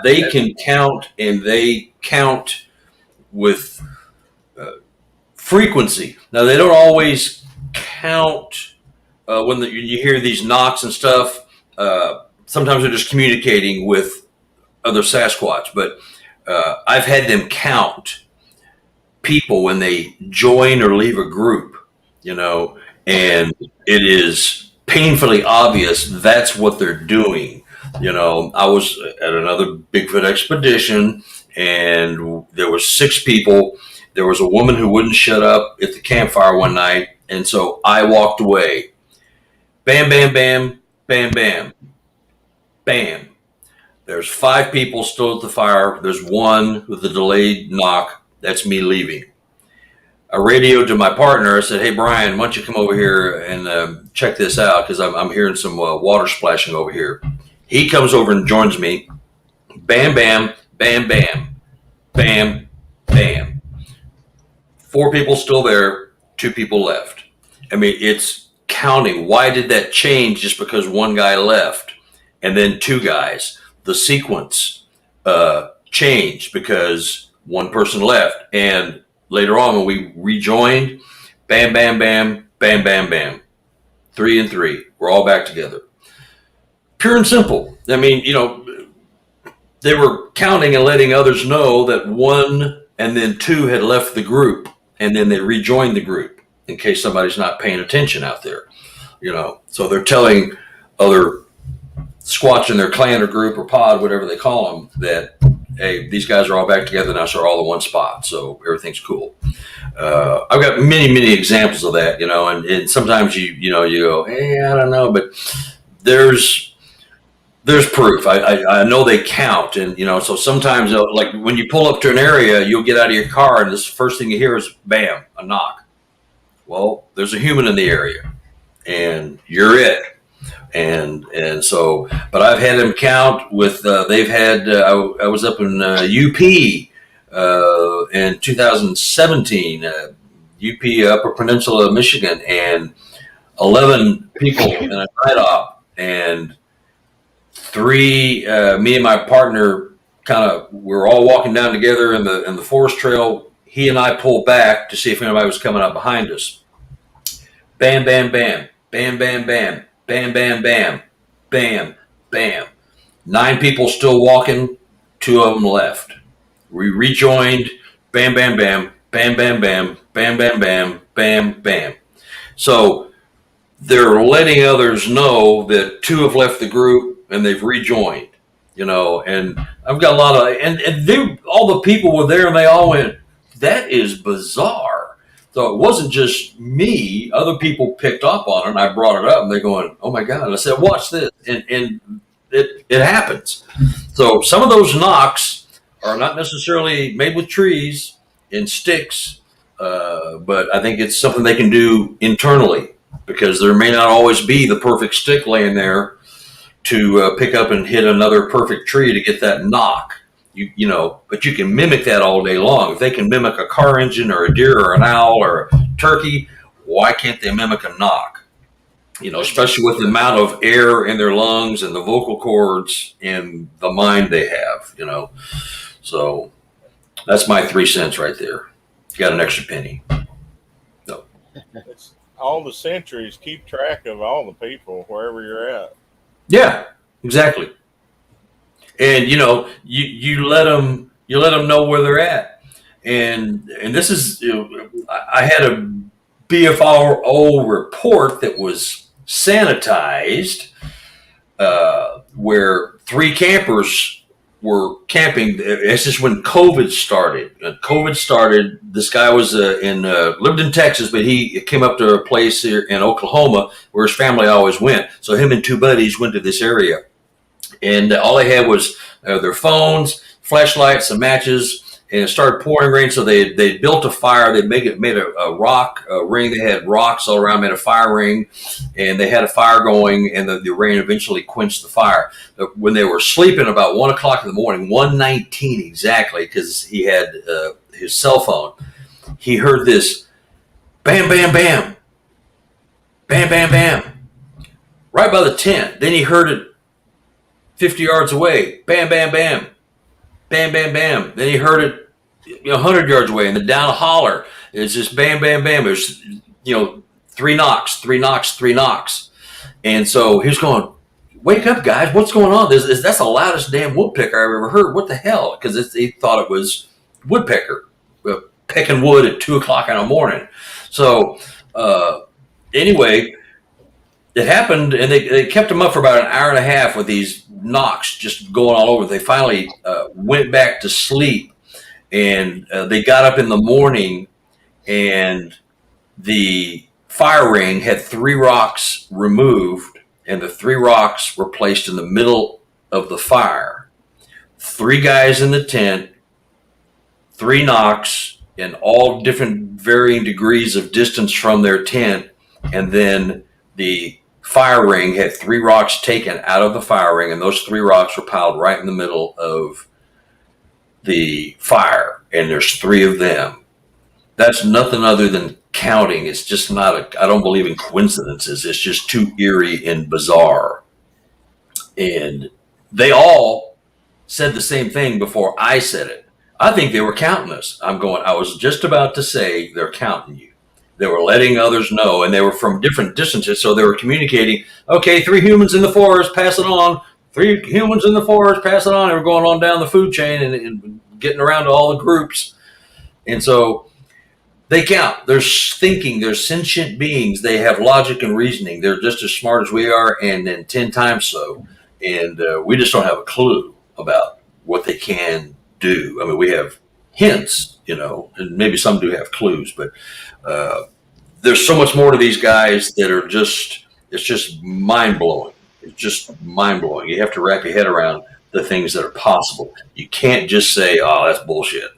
They can count, and they count with frequency. Now, they don't always count when you hear these knocks and stuff. Sometimes they're just communicating with other Sasquatch, but I've had them count people when they join or leave a group, and it is painfully obvious that's what they're doing. I was at another Bigfoot expedition, and there was 6 people. There was a woman who wouldn't shut up at the campfire one night, and so I walked away. Bam, bam, bam, bam, bam, bam. There's 5 people still at the fire. There's one with a delayed knock. That's me leaving. I radioed to my partner. I said, "Hey, Brian, why don't you come over here and check this out, because I'm hearing some water splashing over here." He comes over and joins me. Bam, bam, bam, bam, bam, bam. 4 people still there, 2 people left. I mean, it's counting. Why did that change just because one guy left and then 2 guys? The sequence changed because one person left. And later on, when we rejoined, bam, bam, bam, bam, bam, bam. 3 and 3. We're all back together. Pure and simple. I mean, they were counting and letting others know that 1 and then 2 had left the group, and then they rejoined the group in case somebody's not paying attention out there. So they're telling other Squatch in their clan or group or pod, whatever they call them, that, hey, these guys are all back together now, so we're all in one spot, so everything's cool. I've got many, many examples of that, and sometimes you go, hey, I don't know, but there's proof. I know they count, and so sometimes, like when you pull up to an area, you'll get out of your car, and this first thing you hear is bam, a knock. Well, there's a human in the area, and you're it. And so, but I've had them count with. They've had. I was up in UP in 2017, UP Upper Peninsula of Michigan, and 11 people in a night op, and 3. Me and my partner we're all walking down together in the forest trail. He and I pulled back to see if anybody was coming up behind us. Bam, bam, bam, bam, bam, bam. Bam, bam, bam, bam, bam. 9 people still walking, 2 of them left. We rejoined, bam, bam, bam, bam, bam, bam, bam, bam, bam, bam, bam. So they're letting others know that 2 have left the group and they've rejoined, and I've got a lot of, and all the people were there and they all went, that is bizarre. So it wasn't just me. Other people picked up on it, and I brought it up, and they're going, oh, my God. And I said, watch this. And it happens. So some of those knocks are not necessarily made with trees and sticks, but I think it's something they can do internally, because there may not always be the perfect stick laying there to pick up and hit another perfect tree to get that knock. But you can mimic that all day long. If they can mimic a car engine or a deer or an owl or a turkey, why can't they mimic a knock? Especially with the amount of air in their lungs and the vocal cords and the mind they have, So that's my 3 cents right there. Got an extra penny. No. It's all the centuries keep track of all the people wherever you're at. Yeah, exactly. And you let them know where they're at. And this is I had a BFRO report that was sanitized where 3 campers were camping. It's just when COVID started. This guy was lived in Texas, but he came up to a place here in Oklahoma where his family always went. So him and 2 buddies went to this area, and all they had was their phones, flashlights, some matches. And it started pouring rain, so they built a fire. They made a rock ring. They had rocks all around, made a fire ring, and they had a fire going. And the rain eventually quenched the fire. But when they were sleeping, about 1 o'clock in the morning, 1:19 exactly, because he had his cell phone, he heard this bam, bam, bam, bam, bam, bam, right by the tent. Then he heard it 50 yards away, bam, bam, bam. Bam, bam, bam. Then he heard it, 100 yards away, and then down a holler. It's just bam, bam, bam. There's, 3 knocks, 3 knocks, 3 knocks. And so he's going, wake up, guys. What's going on? That's the loudest damn woodpecker I've ever heard. What the hell? Because he thought it was woodpecker pecking wood at 2 o'clock in the morning. So anyway, it happened, and they kept him up for about an hour and a half with these knocks just going all over. They finally went back to sleep, and they got up in the morning, and the fire ring had 3 rocks removed, and the 3 rocks were placed in the middle of the fire. 3 guys in the tent, 3 knocks, in all different varying degrees of distance from their tent, and then the fire ring had 3 rocks taken out of the fire ring, and those 3 rocks were piled right in the middle of the fire, and there's 3 of them. That's nothing other than counting. It's just not I don't believe in coincidences. It's just too eerie and bizarre. And they all said the same thing before I said it. I think they were counting us. I was just about to say they're counting you. They were letting others know, and they were from different distances, so they were communicating, okay, 3 humans in the forest, pass it on. 3 humans in the forest, pass it on. They were going on down the food chain and getting around to all the groups. And so they count. They're thinking. They're sentient beings. They have logic and reasoning. They're just as smart as we are, and then 10 times so. And we just don't have a clue about what they can do. I mean, we have hints, and maybe some do have clues, but there's so much more to these guys that are it's just mind-blowing. It's just mind-blowing. You have to wrap your head around the things that are possible. You can't just say, oh, that's bullshit.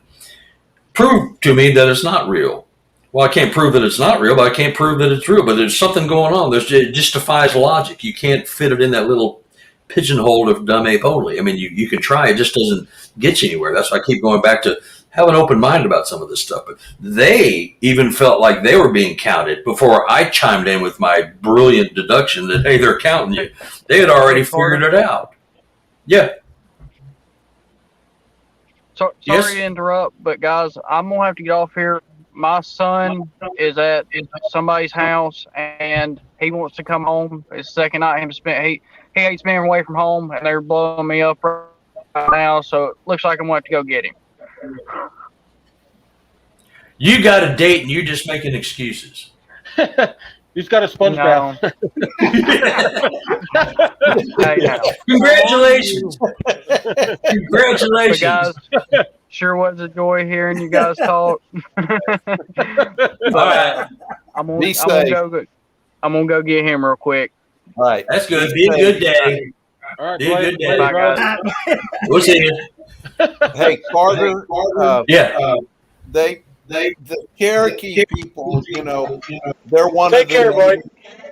Prove to me that it's not real. Well, I can't prove that it's not real, but I can't prove that it's real. But there's something going on. It just defies logic. You can't fit it in that little pigeonhole of dumb ape only. I mean, you can try. It just doesn't get you anywhere. That's why I keep going back to have an open mind about some of this stuff. But they even felt like they were being counted before I chimed in with my brilliant deduction that, hey, they're counting you. They had already figured it out. Yeah. Sorry to interrupt, but guys, I'm going to have to get off here. My son is at somebody's house, and he wants to come home. It's the second night he hates being away from home, and they're blowing me up right now, so it looks like I'm going to have to go get him. You got a date, and you're just making excuses. He's got a sponge bath. Congratulations. Congratulations. But guys, sure was a joy hearing you guys talk. All right. I'm gonna go get him real quick. All right. That's good. Be a good day. All right, Be a good day. Bye, guys. We'll see you. Hey, Carter. Yeah. The Cherokee people, they're one Take care, of buddy.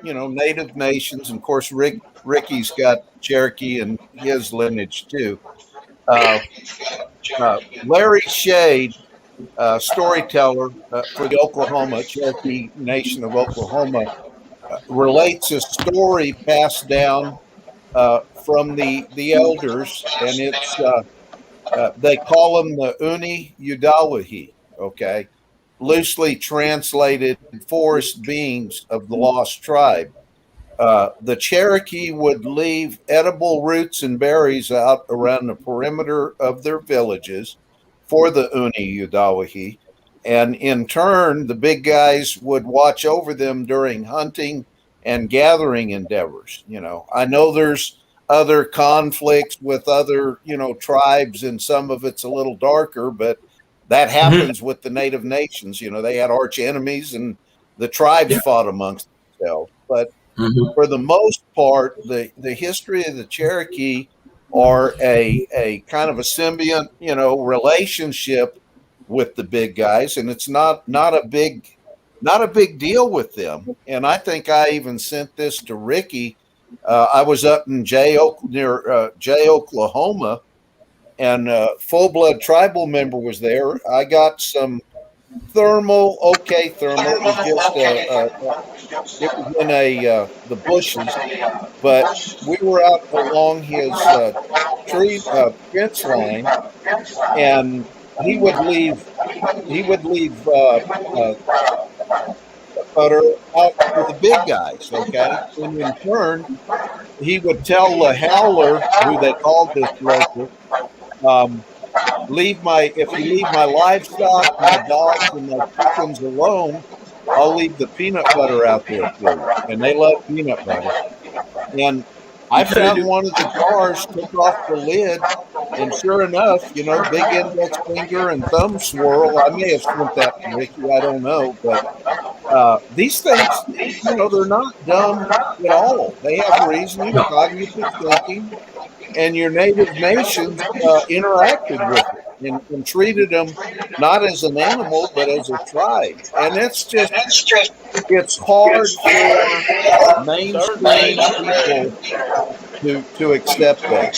the, native nations. And of course, Ricky's got Cherokee and his lineage too. Larry Shade, storyteller for the Cherokee Nation of Oklahoma, relates a story passed down from the elders, and They call them the Uni Udawahi, okay? Loosely translated, forest beings of the lost tribe. The Cherokee would leave edible roots and berries out around the perimeter of their villages for the Uni Udawahi. And in turn, the big guys would watch over them during hunting and gathering endeavors. I know there's other conflicts with other, tribes, and some of it's a little darker, but that happens with the native nations. They had arch enemies and the tribes fought amongst themselves. But for the most part, the history of the Cherokee are a kind of a symbiont, relationship with the big guys, and it's not a big deal with them. And I think I even sent this to Ricky. I was up in near Jay, Oklahoma, and a full-blood tribal member was there. I got some thermal. It was just it was in the bushes, but we were out along his tree fence line, and he would leave butter out for the big guys, okay? And in turn, he would tell the howler, who they called this local, if you leave my livestock, my dogs, and my chickens alone, I'll leave the peanut butter out there for you. And they love peanut butter. And I found one of the jars, took off the lid, and sure enough, big index finger and thumb swirl. I may have sent that to Ricky, I don't know. But these things, they're not dumb at all. They have reasoning, cognitive thinking, and your native nations interacted with it and treated them not as an animal, but as a tribe. And it's hard for mainstream people to accept that.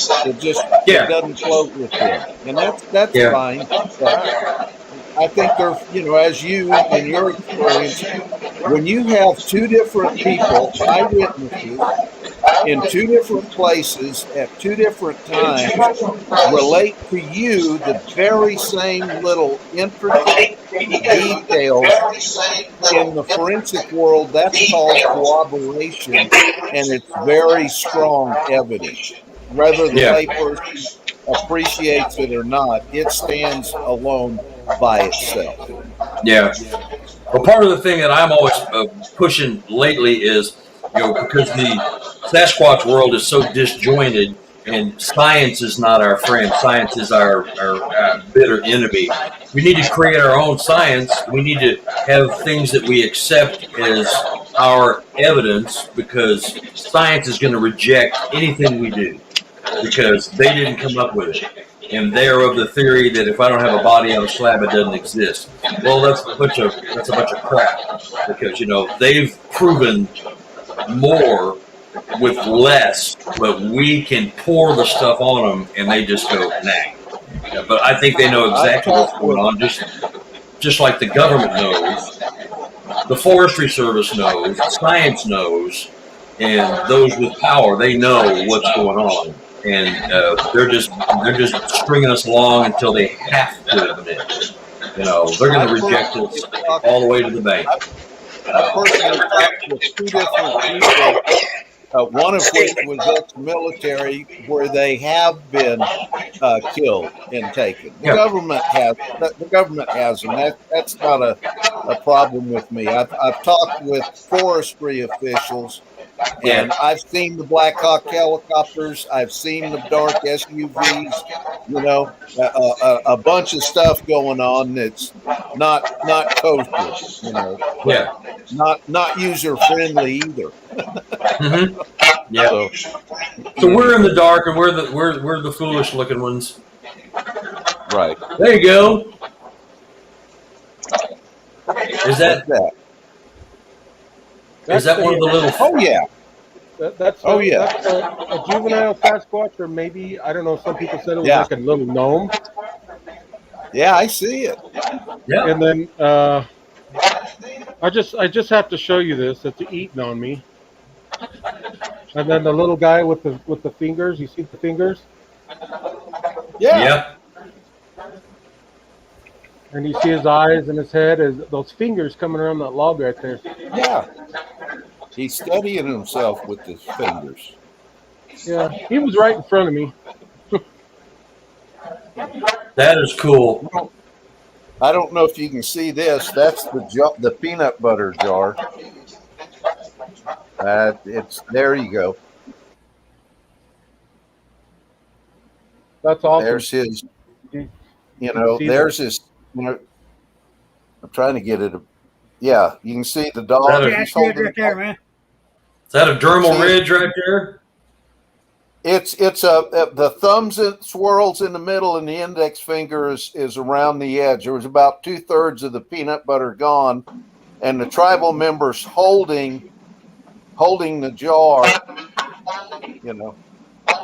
It doesn't float with them. And that's fine. But I think there's, as you, in your experience, when you have two different people, eyewitnesses, in two different places at two different times, relate to you the very same little intricate details in the forensic world, that's called corroboration, and it's very strong evidence. Whether the layperson appreciates it or not, it stands alone by itself. Yeah. Well, part of the thing that I'm always pushing lately is, because the Sasquatch world is so disjointed, and science is not our friend. Science is our bitter enemy. We need to create our own science. We need to have things that we accept as our evidence, because science is going to reject anything we do because they didn't come up with it. And they're of the theory that if I don't have a body on a slab, it doesn't exist. Well, that's a bunch of crap, because they've proven more with less, but we can pour the stuff on them, and they just go nah. But I think they know exactly what's going on, just like the government knows, the Forestry Service knows, science knows, and those with power, they know what's going on. And they're just stringing us along until they have to admit it. They're going to reject us all the way to the bank. I personally talked with two different people, one of which was ex-military, where they have been killed and taken. The government has them. That's not a problem with me. I've talked with forestry officials. And I've seen the Black Hawk helicopters. I've seen the dark SUVs. A bunch of stuff going on that's not kosher. Not user friendly either. Mm-hmm. Yeah. So we're in the dark, and we're the foolish looking ones. Right. There you go. Is that? Is that one of the little? Oh yeah. That's a juvenile Sasquatch, or maybe, I don't know. Some people said it was like a little gnome. Yeah, I see it. Yeah. And then I just have to show you this. It's eating on me. And then the little guy with the fingers. You see the fingers? Yeah. And you see his eyes and his head, as those fingers coming around that log right there. Yeah. He's studying himself with his fingers. Yeah, he was right in front of me. That is cool. I don't know if you can see this. That's the peanut butter jar. It's there. You go. That's awesome. There's his. You There's his. I'm trying to get it. Yeah, you can see the dog. That Yeah, that's good right there, man. Is that a dermal ridge right there? It's the thumbs and swirls in the middle, and the index finger is around the edge. There was about 2/3 of the peanut butter gone, and the tribal members holding the jar.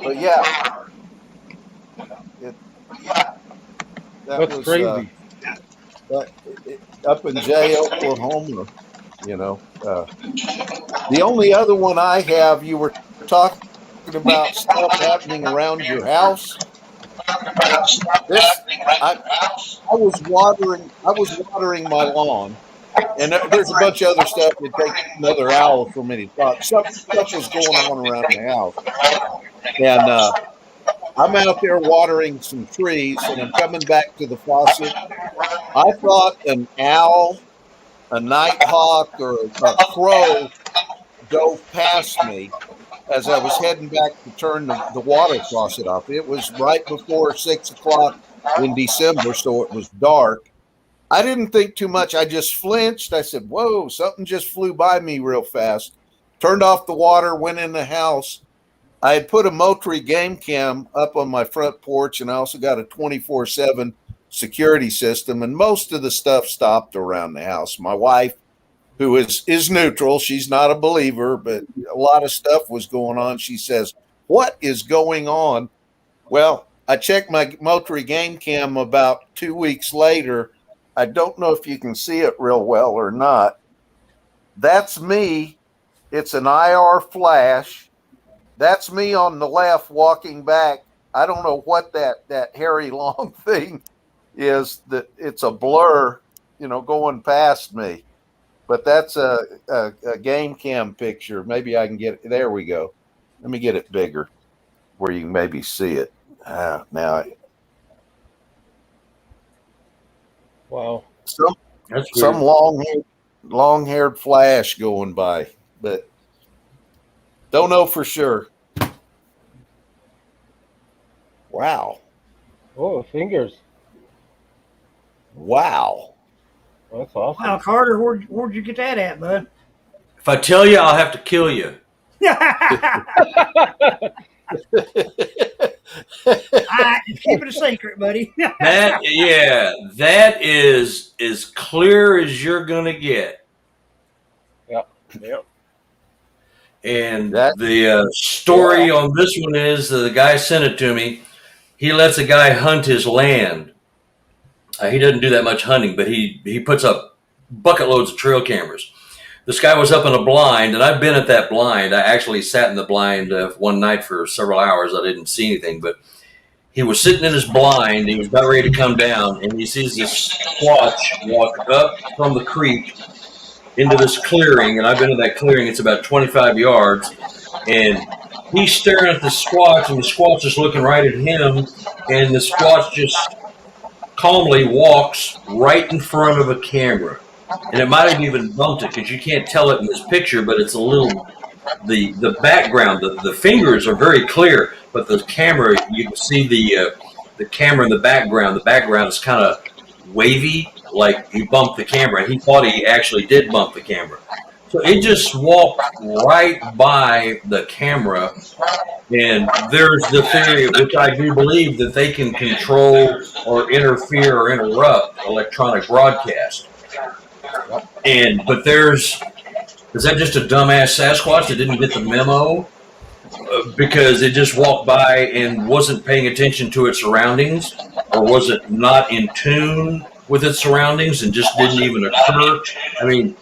But yeah, That's crazy. Up in Jay, Oklahoma. The only other one I have, you were talking about stuff happening around your house. I was watering my lawn, and there's a bunch of other stuff that takes another hour for me to talk. Stuff was going on around the house, and I'm out there watering some trees, and I'm coming back to the faucet. I thought an owl, a nighthawk, or a crow dove past me as I was heading back to turn the water faucet off. It was right before 6 o'clock in December, so it was dark. I didn't think too much. I just flinched. I said, whoa, something just flew by me real fast. Turned off the water, went in the house. I had put a Moultrie game cam up on my front porch, and I also got a 24/7 security system, and most of the stuff stopped around the house. My wife, who is neutral, she's not a believer, but a lot of stuff was going on. She says, what is going on? Well, I checked my Moultrie game cam about 2 weeks later. I don't know if you can see it real well or not. That's me. It's an IR flash. That's me on the left walking back. I don't know what that hairy long thing is. That it's a blur, going past me. But that's a game cam picture. Maybe I can get it. There we go. Let me get it bigger where you can maybe see it. Now. Wow. Some long-haired flash going by, but don't know for sure. Wow. Oh, fingers. Wow. That's awesome. Wow, Carter, where'd you get that at, bud? If I tell you, I'll have to kill you. All right, just keep it a secret, buddy. That is as clear as you're gonna get. Yep. And the story on this one is the guy sent it to me. He lets a guy hunt his land. He doesn't do that much hunting, but he puts up bucket loads of trail cameras. This guy was up in a blind, and I've been at that blind. I actually sat in the blind one night for several hours. I didn't see anything, but he was sitting in his blind. He was about ready to come down, and he sees this squatch walk up from the creek into this clearing, and I've been in that clearing. It's about 25 yards, and he's staring at the squatch, and the squatch is looking right at him, and the squatch just calmly walks right in front of a camera. And it might have even bumped it because you can't tell it in this picture, but it's a little, the background, the fingers are very clear, but the camera, you can see the camera in the background. The background is kind of wavy, like he bumped the camera. And he thought he actually did bump the camera. So it just walked right by the camera. And there's the theory, which I do believe, that they can control or interfere or interrupt electronic broadcast. But is that just a dumbass Sasquatch that didn't get the memo because it just walked by and wasn't paying attention to its surroundings, or was it not in tune with its surroundings and just didn't even occur? I mean,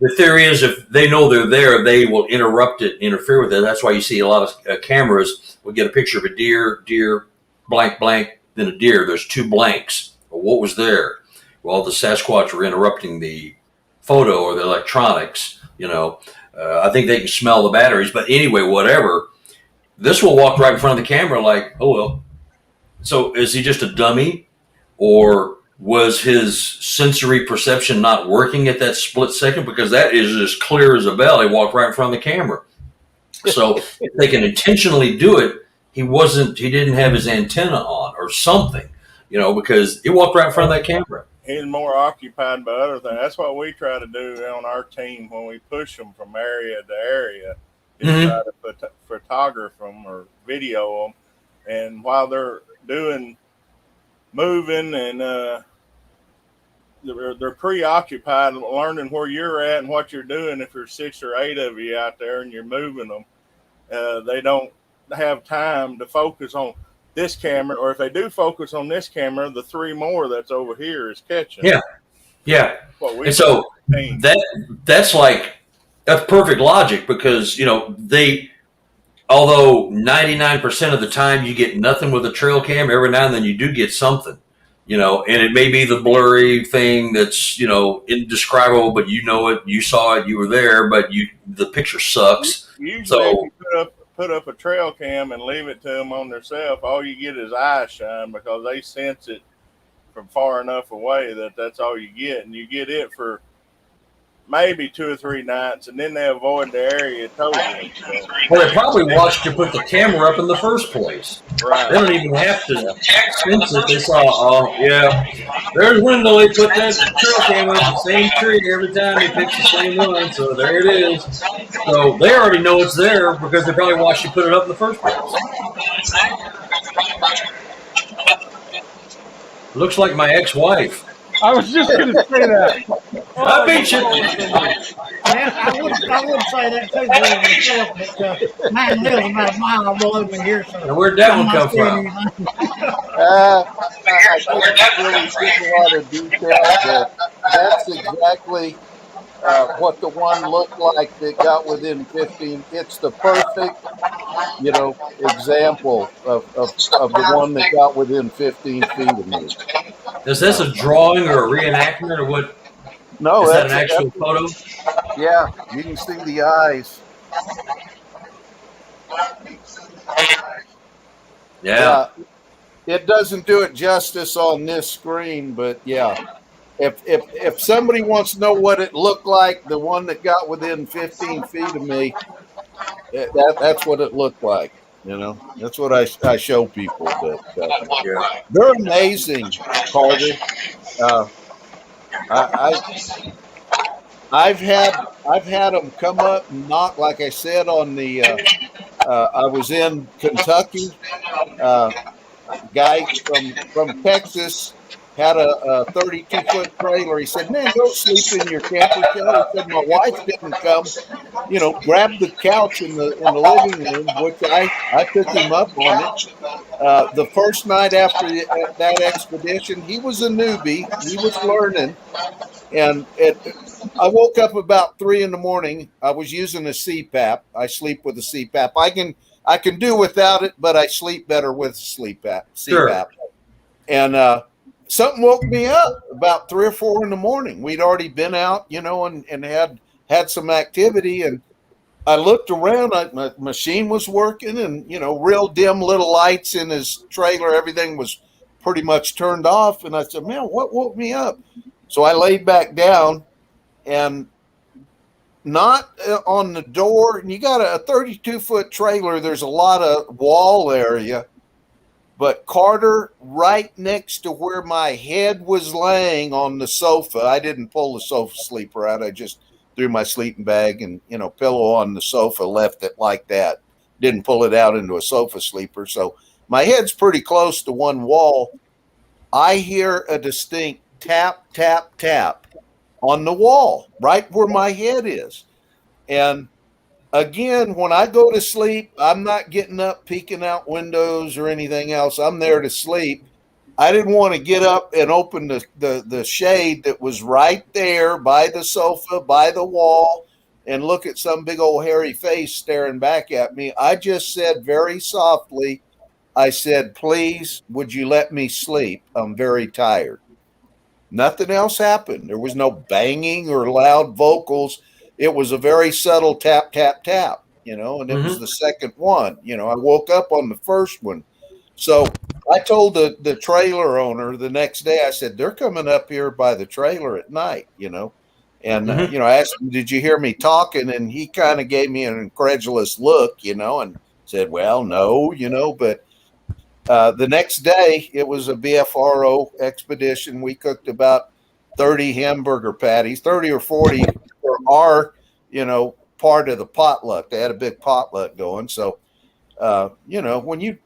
the theory is if they know they're there, they will interrupt it, interfere with it. That's why you see a lot of cameras will get a picture of a deer, blank, blank, then a deer. There's two blanks or what was there? Well, the Sasquatch were interrupting the photo or the electronics. I think they can smell the batteries. But anyway, whatever. This will walk right in front of the camera like, oh, well. So is he just a dummy? Or was his sensory perception not working at that split second? Because that is as clear as a bell. He walked right in front of the camera. So if they can intentionally do it, he didn't have his antenna on or something, because he walked right in front of that camera. He's more occupied by other things. That's what we try to do on our team when we push them from area to area. Is try to photograph them or video them, and while they're moving and they're preoccupied learning where you're at and what you're doing. If there's 6 or 8 of you out there and you're moving them, they don't have time to focus on this camera, or if they do focus on this camera, the 3 more that's over here is catching. Yeah. And so that's perfect logic, because although 99% of the time you get nothing with a trail cam, every now and then you do get something, and it may be the blurry thing that's, indescribable, but you saw it, you were there, but the picture sucks. Usually if you put up a trail cam and leave it to them on their self, all you get is eye shine, because they sense it from far enough away that's all you get. And you get it for maybe 2 or 3 nights, and then they avoid the area totally. Well, they probably watched you put the camera up in the first place. Right. They don't even have to sense it. They saw, there's Wendell. They put that trail camera in the same tree every time they pick the same one, so there it is. So they already know it's there because they probably watched you put it up in the first place. Looks like my ex-wife. I was just going to say that. I beat you. I would say that too, myself, but mine lives about a mile below me here. So and where'd that one come from? I can't really give a lot of detail, but that's exactly what the one looked like that got within 15. It's the perfect, example of the one that got within 15 feet of me. Is this a drawing or a reenactment or what? No, is that an actual photo? Yeah, you can see the eyes. Yeah. It doesn't do it justice on this screen, but yeah. If somebody wants to know what it looked like, the one that got within 15 feet of me, that's what it looked like. That's what I show people. But they're amazing, Carter. I've had them come up and knock, like I said, on the. I was in Kentucky. Guy from Texas had a 32-foot trailer. He said, "Man, go sleep in your camper trailer." He said, "My wife didn't come. Grab the couch in the living room," which I took him up on it. The first night after that expedition, he was a newbie. He was learning. And I woke up about 3 a.m. I was using a CPAP. I sleep with a CPAP. I can do without it, but I sleep better with CPAP. Sure. And something woke me up about 3 or 4 in the morning. We'd already been out, and had some activity. And I looked around. My machine was working, and real dim little lights in his trailer. Everything was pretty much turned off. And I said, "Man, what woke me up?" So I laid back down, and not on the door. And you got a 32-foot trailer. There's a lot of wall area. But Carter, right next to where my head was laying on the sofa, I didn't pull the sofa sleeper out. I just threw my sleeping bag and, pillow on the sofa, left it like that. Didn't pull it out into a sofa sleeper. So my head's pretty close to one wall. I hear a distinct tap, tap, tap on the wall, right where my head is. And again, when I go to sleep, I'm not getting up, peeking out windows or anything else. I'm there to sleep. I didn't want to get up and open the shade that was right there by the sofa, by the wall, and look at some big old hairy face staring back at me. I just said very softly, I said, please, would you let me sleep? I'm very tired. Nothing else happened. There was no banging or loud vocals. It was a very subtle tap, tap, tap, and it was Mm-hmm. the second one. I woke up on the first one. So I told the trailer owner the next day, I said, they're coming up here by the trailer at night, And, Mm-hmm. I asked him, did you hear me talking? And he kind of gave me an incredulous look, and said, well, no, but the next day, it was a BFRO expedition. We cooked about 30 hamburger patties, 30 or 40 for our, part of the potluck. They had a big potluck going. So, when you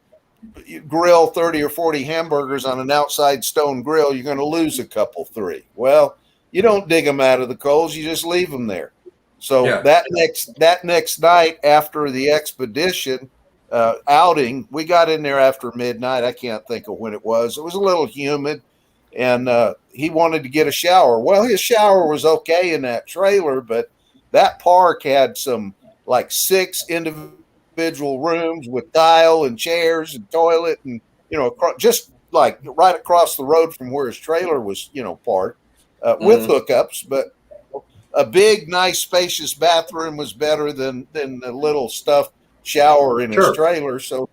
grill 30 or 40 hamburgers on an outside stone grill, you're going to lose a couple, three. Well, you don't dig them out of the coals. You just leave them there. So Yeah. that next night after the expedition, outing, we got in there after midnight. I can't think of when it was. It was a little humid, and he wanted to get a shower. Well, his shower was okay in that trailer, but that park had some like 6 individual rooms with tile and chairs and toilet, and just like right across the road from where his trailer was parked, with hookups. But a big, nice, spacious bathroom was better than the little stuffed shower in his Sure. trailer. So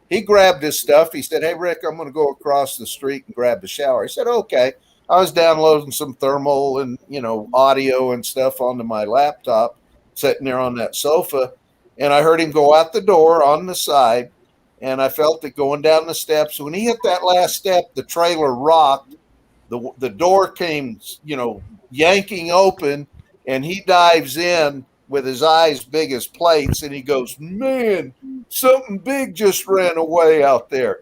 he grabbed his stuff. He said, hey, Rick, I'm going to go across the street and grab the shower. I said, okay. I was downloading some thermal and, audio and stuff onto my laptop, sitting there on that sofa. And I heard him go out the door on the side, and I felt it going down the steps. When he hit that last step, the trailer rocked. The door came, yanking open, and he dives in with his eyes big as plates, and he goes, man, something big just ran away out there.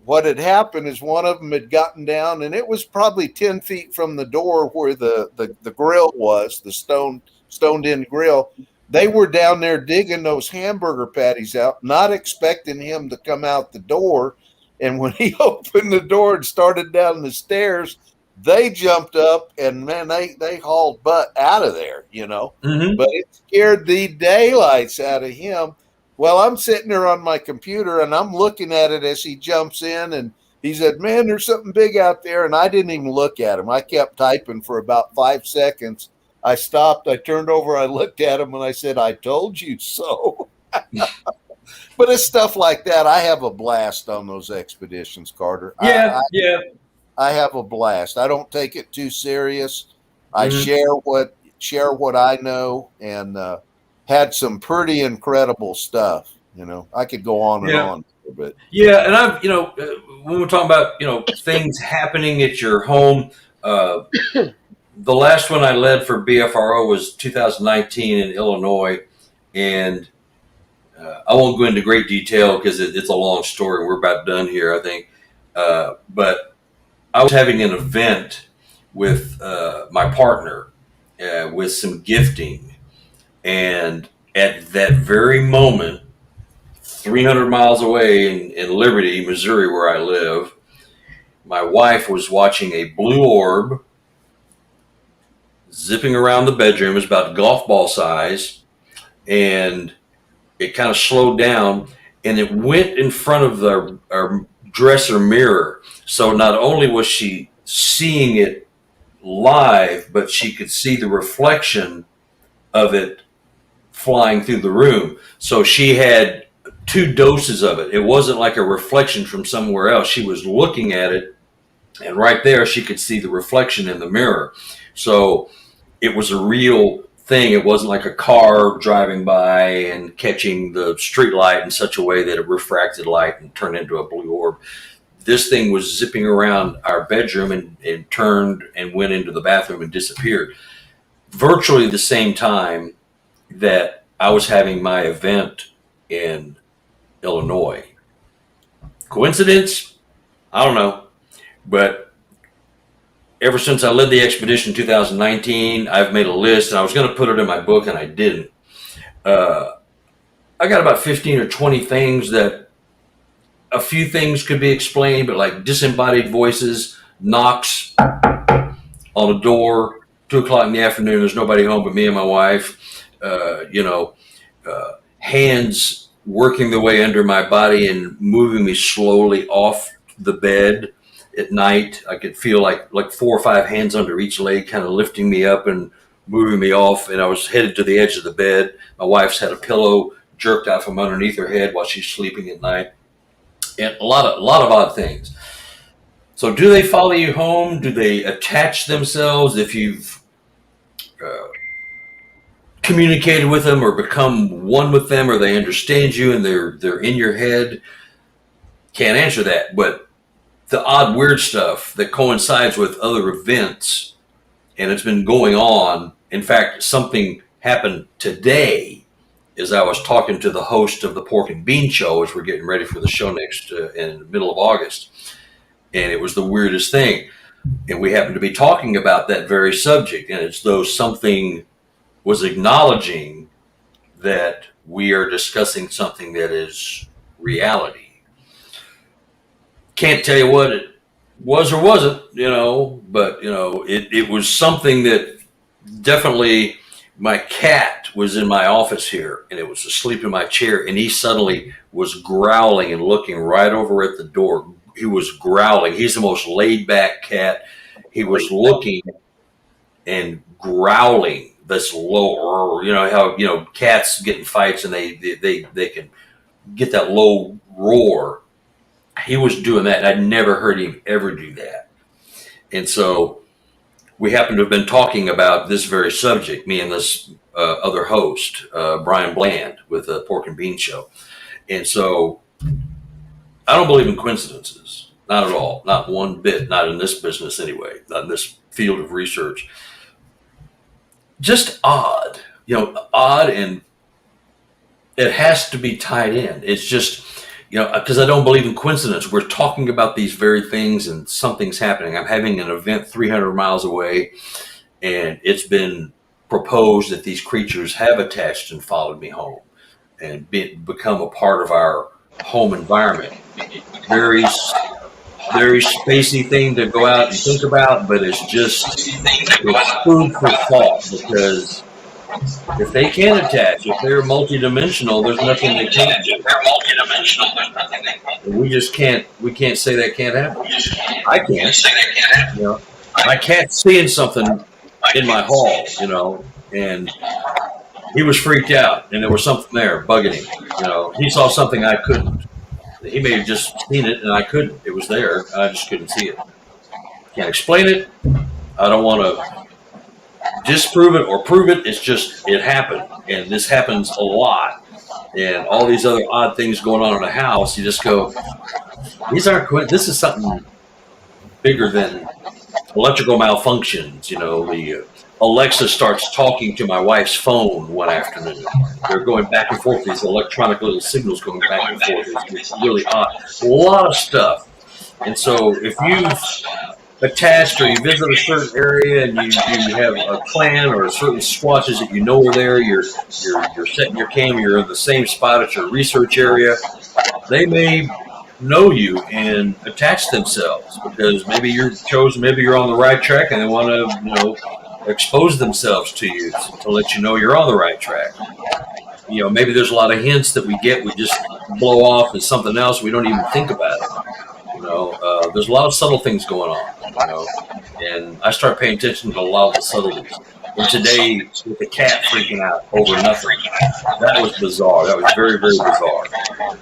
What had happened is one of them had gotten down, and it was probably 10 feet from the door where the grill was, the stoned in grill. They were down there digging those hamburger patties out, not expecting him to come out the door. And when he opened the door and started down the stairs, they jumped up, and man, they hauled butt out of there, Mm-hmm. But it scared the daylights out of him. Well, I'm sitting there on my computer, and I'm looking at it as he jumps in, and he said, man, there's something big out there. And I didn't even look at him. I kept typing for about 5 seconds. I stopped, I turned over, I looked at him, and I said, I told you so. But it's stuff like that. I have a blast on those expeditions, Carter. Yeah. I have a blast. I don't take it too serious. I Mm-hmm. share what I know, and had some pretty incredible stuff. I could go on and on a bit. Yeah, and I've when we're talking about things happening at your home, the last one I led for BFRO was 2019 in Illinois, and I won't go into great detail because it's a long story. We're about done here, I think. But I was having an event with my partner with some gifting, and at that very moment, 300 miles away in Liberty, Missouri, where I live, my wife was watching a blue orb zipping around the bedroom. It was about golf ball size, and it kind of slowed down, and it went in front of our dresser mirror. So not only was she seeing it live, but she could see the reflection of it flying through the room. So she had 2 doses of it. It wasn't like a reflection from somewhere else. She was looking at it, and right there she could see the reflection in the mirror. So it was a real thing. It wasn't like a car driving by and catching the street light in such a way that it refracted light and turned into a blue orb. This thing was zipping around our bedroom and turned and went into the bathroom and disappeared. Virtually the same time that I was having my event in Illinois. Coincidence? I don't know. But ever since I led the expedition in 2019, I've made a list, and I was going to put it in my book, and I didn't. I got about 15 or 20 things that a few things could be explained, but like disembodied voices, knocks on a door, 2:00 in the afternoon, there's nobody home but me and my wife, hands working their way under my body and moving me slowly off the bed at night. I could feel like 4 or 5 hands under each leg, kind of lifting me up and moving me off. And I was headed to the edge of the bed. My wife's had a pillow jerked out from underneath her head while she's sleeping at night, and a lot of odd things. So, do they follow you home? Do they attach themselves if you've communicated with them or become one with them, or they understand you and they're in your head? Can't answer that. But the odd, weird stuff that coincides with other events, and it's been going on. In fact, something happened today as I was talking to the host of the Pork and Bean Show as we're getting ready for the show next in the middle of August. And it was the weirdest thing. And we happened to be talking about that very subject. And it's though something was acknowledging that we are discussing something that is reality. Can't tell you what it was or wasn't, but, it was something that definitely. My cat was in my office here, and it was asleep in my chair, and he suddenly was growling and looking right over at the door. He was growling. He's the most laid-back cat. He was looking and growling this low, how cats get in fights and they can get that low roar. He was doing that, and I'd never heard him ever do that. And so we happen to have been talking about this very subject, me and this other host, Brian Bland, with the Pork and Bean Show. And so I don't believe in coincidences. Not at all. Not one bit. Not in this business anyway. Not in this field of research. Just odd. Odd, and it has to be tied in. It's just, because I don't believe in coincidence. We're talking about these very things and something's happening. I'm having an event 300 miles away, and it's been proposed that these creatures have attached and followed me home and become a part of our home environment. Very, very spacey thing to go out and think about, but it's food for thought, because if they can attach, if they're multidimensional, there's nothing they can't do. We just can't. We can't say that can't happen. I can't. My cat's seeing something in my hall, and he was freaked out, and there was something there bugging him. He saw something I couldn't. He may have just seen it, and I couldn't. It was there. I just couldn't see it. Can't explain it. I don't want to disprove it or prove it. It's just, it happened, and this happens a lot, and all these other odd things going on in the house. You just go, these aren't. This is something bigger than electrical malfunctions. The Alexa starts talking to my wife's phone one afternoon. They're going back and forth. These electronic little signals going back and forth. It's really odd. A lot of stuff. And so if you've attached or you visit a certain area and you have a clan or certain squatches that are there, you're setting your cam, you're in the same spot at your research area, they may know you and attach themselves because maybe you're chosen, maybe you're on the right track, and they want to expose themselves to you to let you know you're on the right track. Maybe there's a lot of hints that we just blow off as something else. We don't even think about it. There's a lot of subtle things going on, and I start paying attention to a lot of the subtleties. And today, with the cat freaking out over nothing, that was bizarre. That was very, very bizarre.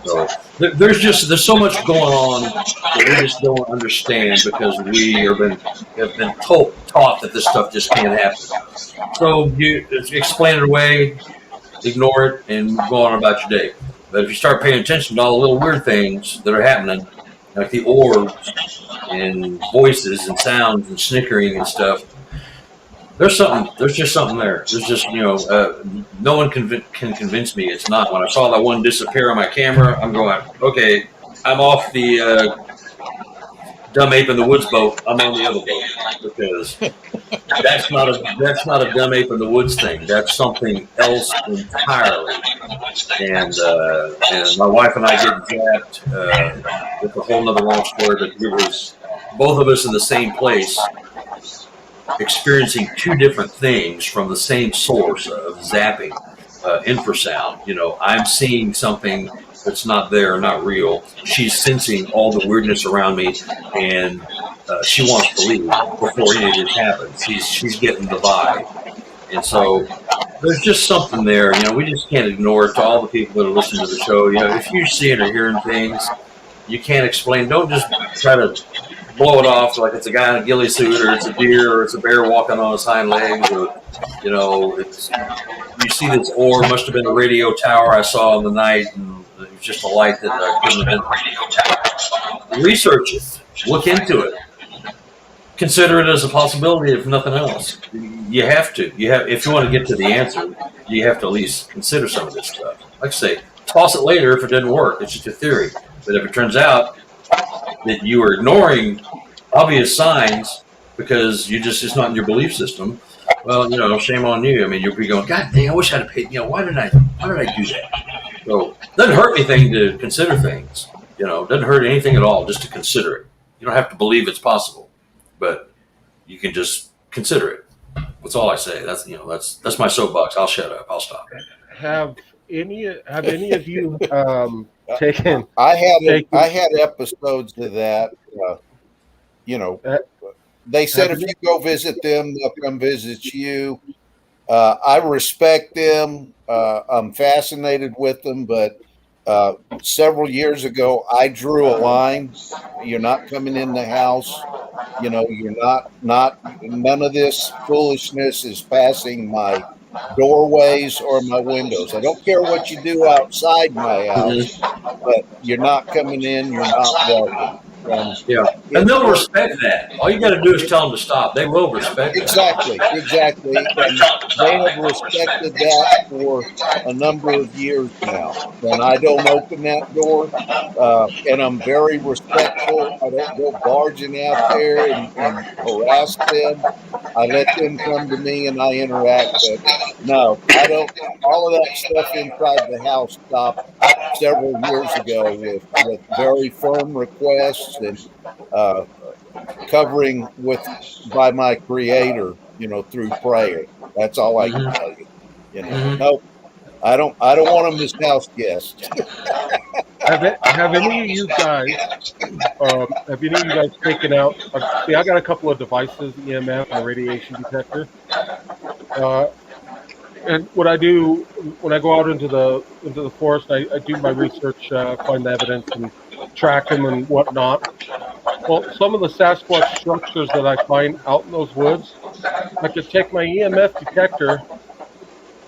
So there's so much going on that we just don't understand because we have been taught that this stuff just can't happen. So you explain it away, ignore it, and go on about your day. But if you start paying attention to all the little weird things that are happening, like the orbs and voices and sounds and snickering and stuff, there's just something there. There's just, no one can convince me it's not. When I saw that one disappear on my camera, I'm going, okay, I'm off the dumb ape in the woods boat. I'm on the other boat, because that's not a dumb ape in the woods thing. That's something else entirely. And my wife and I get zapped with a whole nother long story, but it was both of us in the same place, experiencing two different things from the same source of zapping. infrasound. You know, I'm seeing something that's not there, not real. She's sensing all the weirdness around me, and she wants to leave before any of this happens. She's getting the vibe, and so there's just something there. You know, we just can't ignore it. To all the people that are listening to the show, you know, if you're seeing or hearing things you can't explain, don't just try to blow it off like it's a guy in a ghillie suit, or it's a deer, or it's a bear walking on his hind legs, or you know, it's you see this orb, must have been a radio tower I saw in the night, and it was just a light that couldn't have been. Research it, look into it, consider it as a possibility, if nothing else. You have to. You have, if you want to get to the answer, you have to at least consider some of this stuff. Like I say, toss it later if it doesn't work. It's just a theory. But if it turns out that you are ignoring obvious signs because it's not in your belief system, well, you know, shame on you. I mean, you'll be going, God dang, I wish I'd have paid. You know, why did I do that? So it doesn't hurt anything to consider things. You know, it doesn't hurt anything at all just to consider it. You don't have to believe it's possible, but you can just consider it. That's all I say. That's my soapbox. I'll shut up. I'll stop. Have any of you taken? I had episodes of that. You know, they said if you go visit them, they'll come visit you. I respect them. I'm fascinated with them, but several years ago, I drew a line. You're not coming in the house. You know, you're not none of this foolishness is passing my doorways or my windows. I don't care what you do outside my house, but you're not coming in. You're not welcome. And they'll respect that. All you got to do is tell them to stop. They will respect that. Exactly. And they have respected that for a number of years now. And I don't open that door, and I'm very respectful. I don't go barging out there and harass them. I let them come to me and I interact. But no, I don't. All of that stuff inside the house stopped several years ago with very firm requests and covering by my creator, you know, through prayer. That's all I can tell you. You know, no, I don't want them as house guests. Have any of you guys taken out? See, I got a couple of devices, EMF and a radiation detector. And what I do when I go out into the forest, I do my research, find the evidence, and track them and whatnot. Well, some of the Sasquatch structures that I find out in those woods, I could take my EMF detector,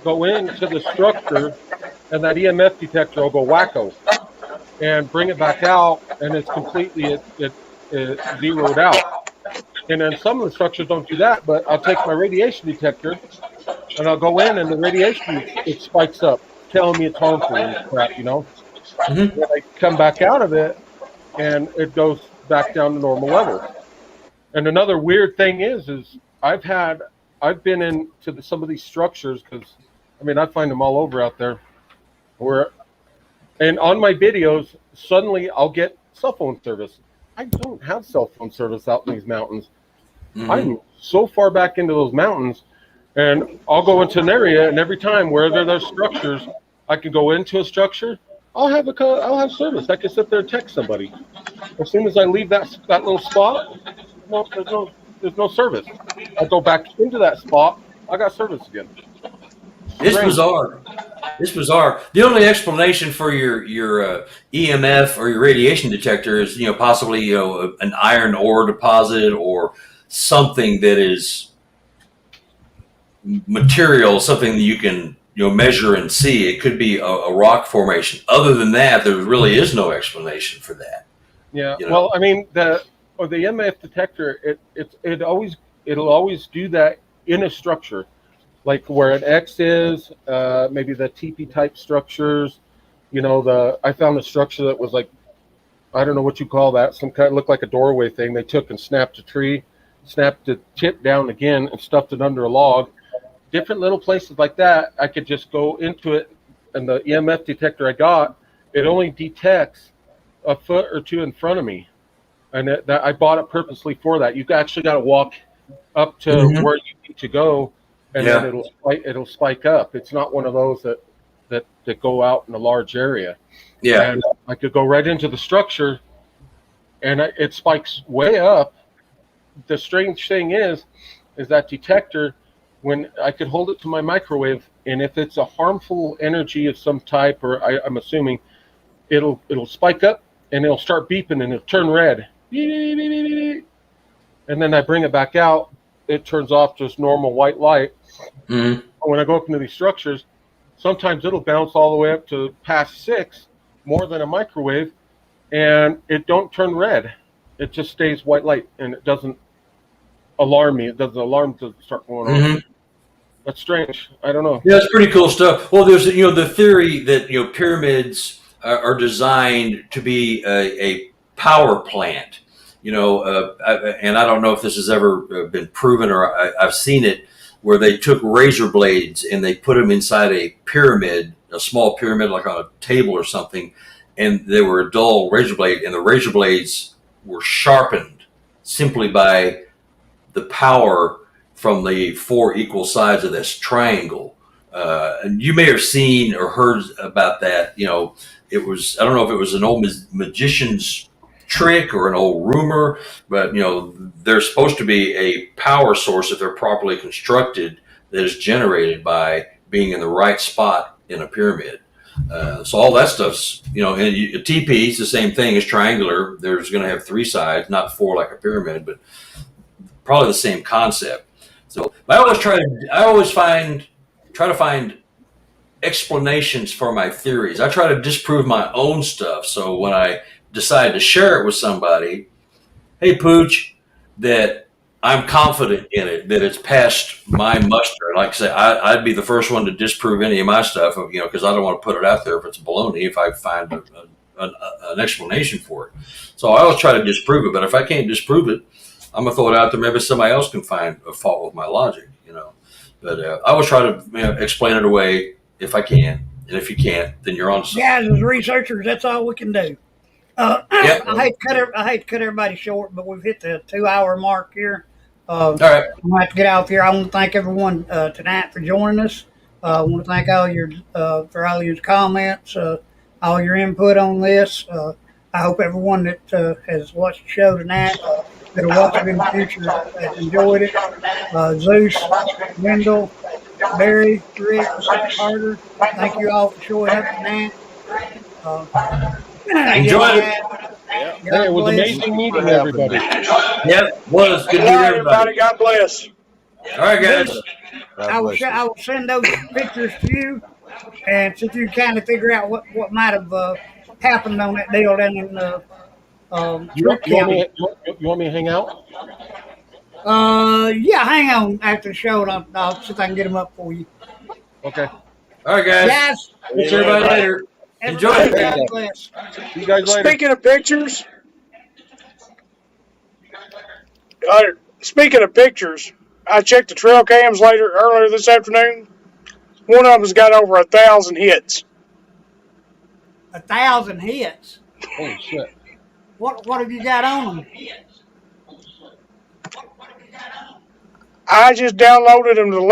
go into the structure, and that EMF detector will go wacko, and bring it back out, and it's completely it zeroed out. And then some of the structures don't do that, but I'll take my radiation detector, and I'll go in, and the radiation, it spikes up, telling me it's harmful and crap, you know. Then I come back out of it, and it goes back down to normal levels. And another weird thing is I've been into some of these structures, because I mean I find them all over out there, and on my videos suddenly I'll get cell phone service. I don't have cell phone service out in these mountains. I'm so far back into those mountains, and I'll go into an area, and every time where there's structures, I can go into a structure. I'll have service. I can sit there and text somebody. As soon as I leave that little spot, there's no service. I go back into that spot, I got service again. It's bizarre. It's bizarre. The only explanation for your EMF or your radiation detector is, you know, possibly, you know, an iron ore deposit or something that is material, something that you can, you know, measure and see. It could be a rock formation. Other than that, there really is no explanation for that. Yeah. You know? Well, I mean, the EMF detector, it'll always do that in a structure, like where an X is, maybe the TP type structures. You know, I found a structure that was like, I don't know what you call that. Some kind of looked like a doorway thing. They took and snapped a tree, snapped the tip down again, and stuffed it under a log. Different little places like that, I could just go into it, and the EMF detector I got, it only detects a foot or two in front of me, and I bought it purposely for that. You actually got to walk up to where you need to go and Yeah. then it'll spike up. It's not one of those that go out in a large area. Yeah. And I could go right into the structure, and it spikes way up. The strange thing is that detector, when I could hold it to my microwave, and if it's a harmful energy of some type, or I'm assuming, it'll spike up and it'll start beeping and it'll turn red. Beep, beep, beep, beep, beep. And then I bring it back out, it turns off just normal white light. Mm-hmm. When I go up into these structures, sometimes it'll bounce all the way up to past 6, more than a microwave, and it don't turn red. It just stays white light, and it doesn't alarm me. It doesn't alarm to start going on. Mm-hmm. That's strange. I don't know. Yeah, it's pretty cool stuff. Well, there's the theory that pyramids are designed to be a power plant. And I don't know if this has ever been proven, or I've seen it, where they took razor blades and they put them inside a pyramid, a small pyramid, like on a table or something, and they were a dull razor blade, and the razor blades were sharpened simply by the power from the 4 equal sides of this triangle. And you may have seen or heard about that. It was, I don't know if it was an old magician's trick or an old rumor, but there's supposed to be a power source, if they're properly constructed, that is generated by being in the right spot in a pyramid. So all that stuff's, and a TP is the same thing as triangular. There's going to have 3 sides, not 4 like a pyramid, but probably the same concept. So I always try to find explanations for my theories. I try to disprove my own stuff. So when I decide to share it with somebody, hey, Pooch, that I'm confident in it, that it's past my muster. Like I say, I'd be the first one to disprove any of my stuff, because I don't want to put it out there if it's baloney, if I find an explanation for it. So I always try to disprove it. But if I can't disprove it, I'm going to throw it out there. Maybe somebody else can find a fault with my logic, But I always try to explain it away if I can. And if you can't, then you're on. Guys, as researchers, that's all we can do. Yep. I hate to cut everybody short, but we've hit the 2-hour mark here. All right. I'm going to have to get out here. I want to thank everyone tonight for joining us. I want to thank for all your comments, all your input on this. I hope everyone that has watched the show tonight, that'll watch it in the future, has enjoyed it. Zeus, Wendell, Barry, Rick, Carter, thank you all for showing up tonight. Enjoy it. Hey, it was amazing meeting everybody. Yep. Was good to Good meet night, everybody. everybody. God bless. All right, guys. I will send those pictures to you, and so you kind of figure out what might have happened on that deal down in You want me to hang out? yeah, hang on after the show, and I'll see if I can get them up for you. Okay. All right, guys. Guys, See everybody later. Enjoy it. God bless. See you guys later. Speaking of pictures, I checked the trail cams earlier this afternoon. One of them's got over 1,000 hits. 1,000 hits. Holy shit. What have you got on them? I just downloaded them to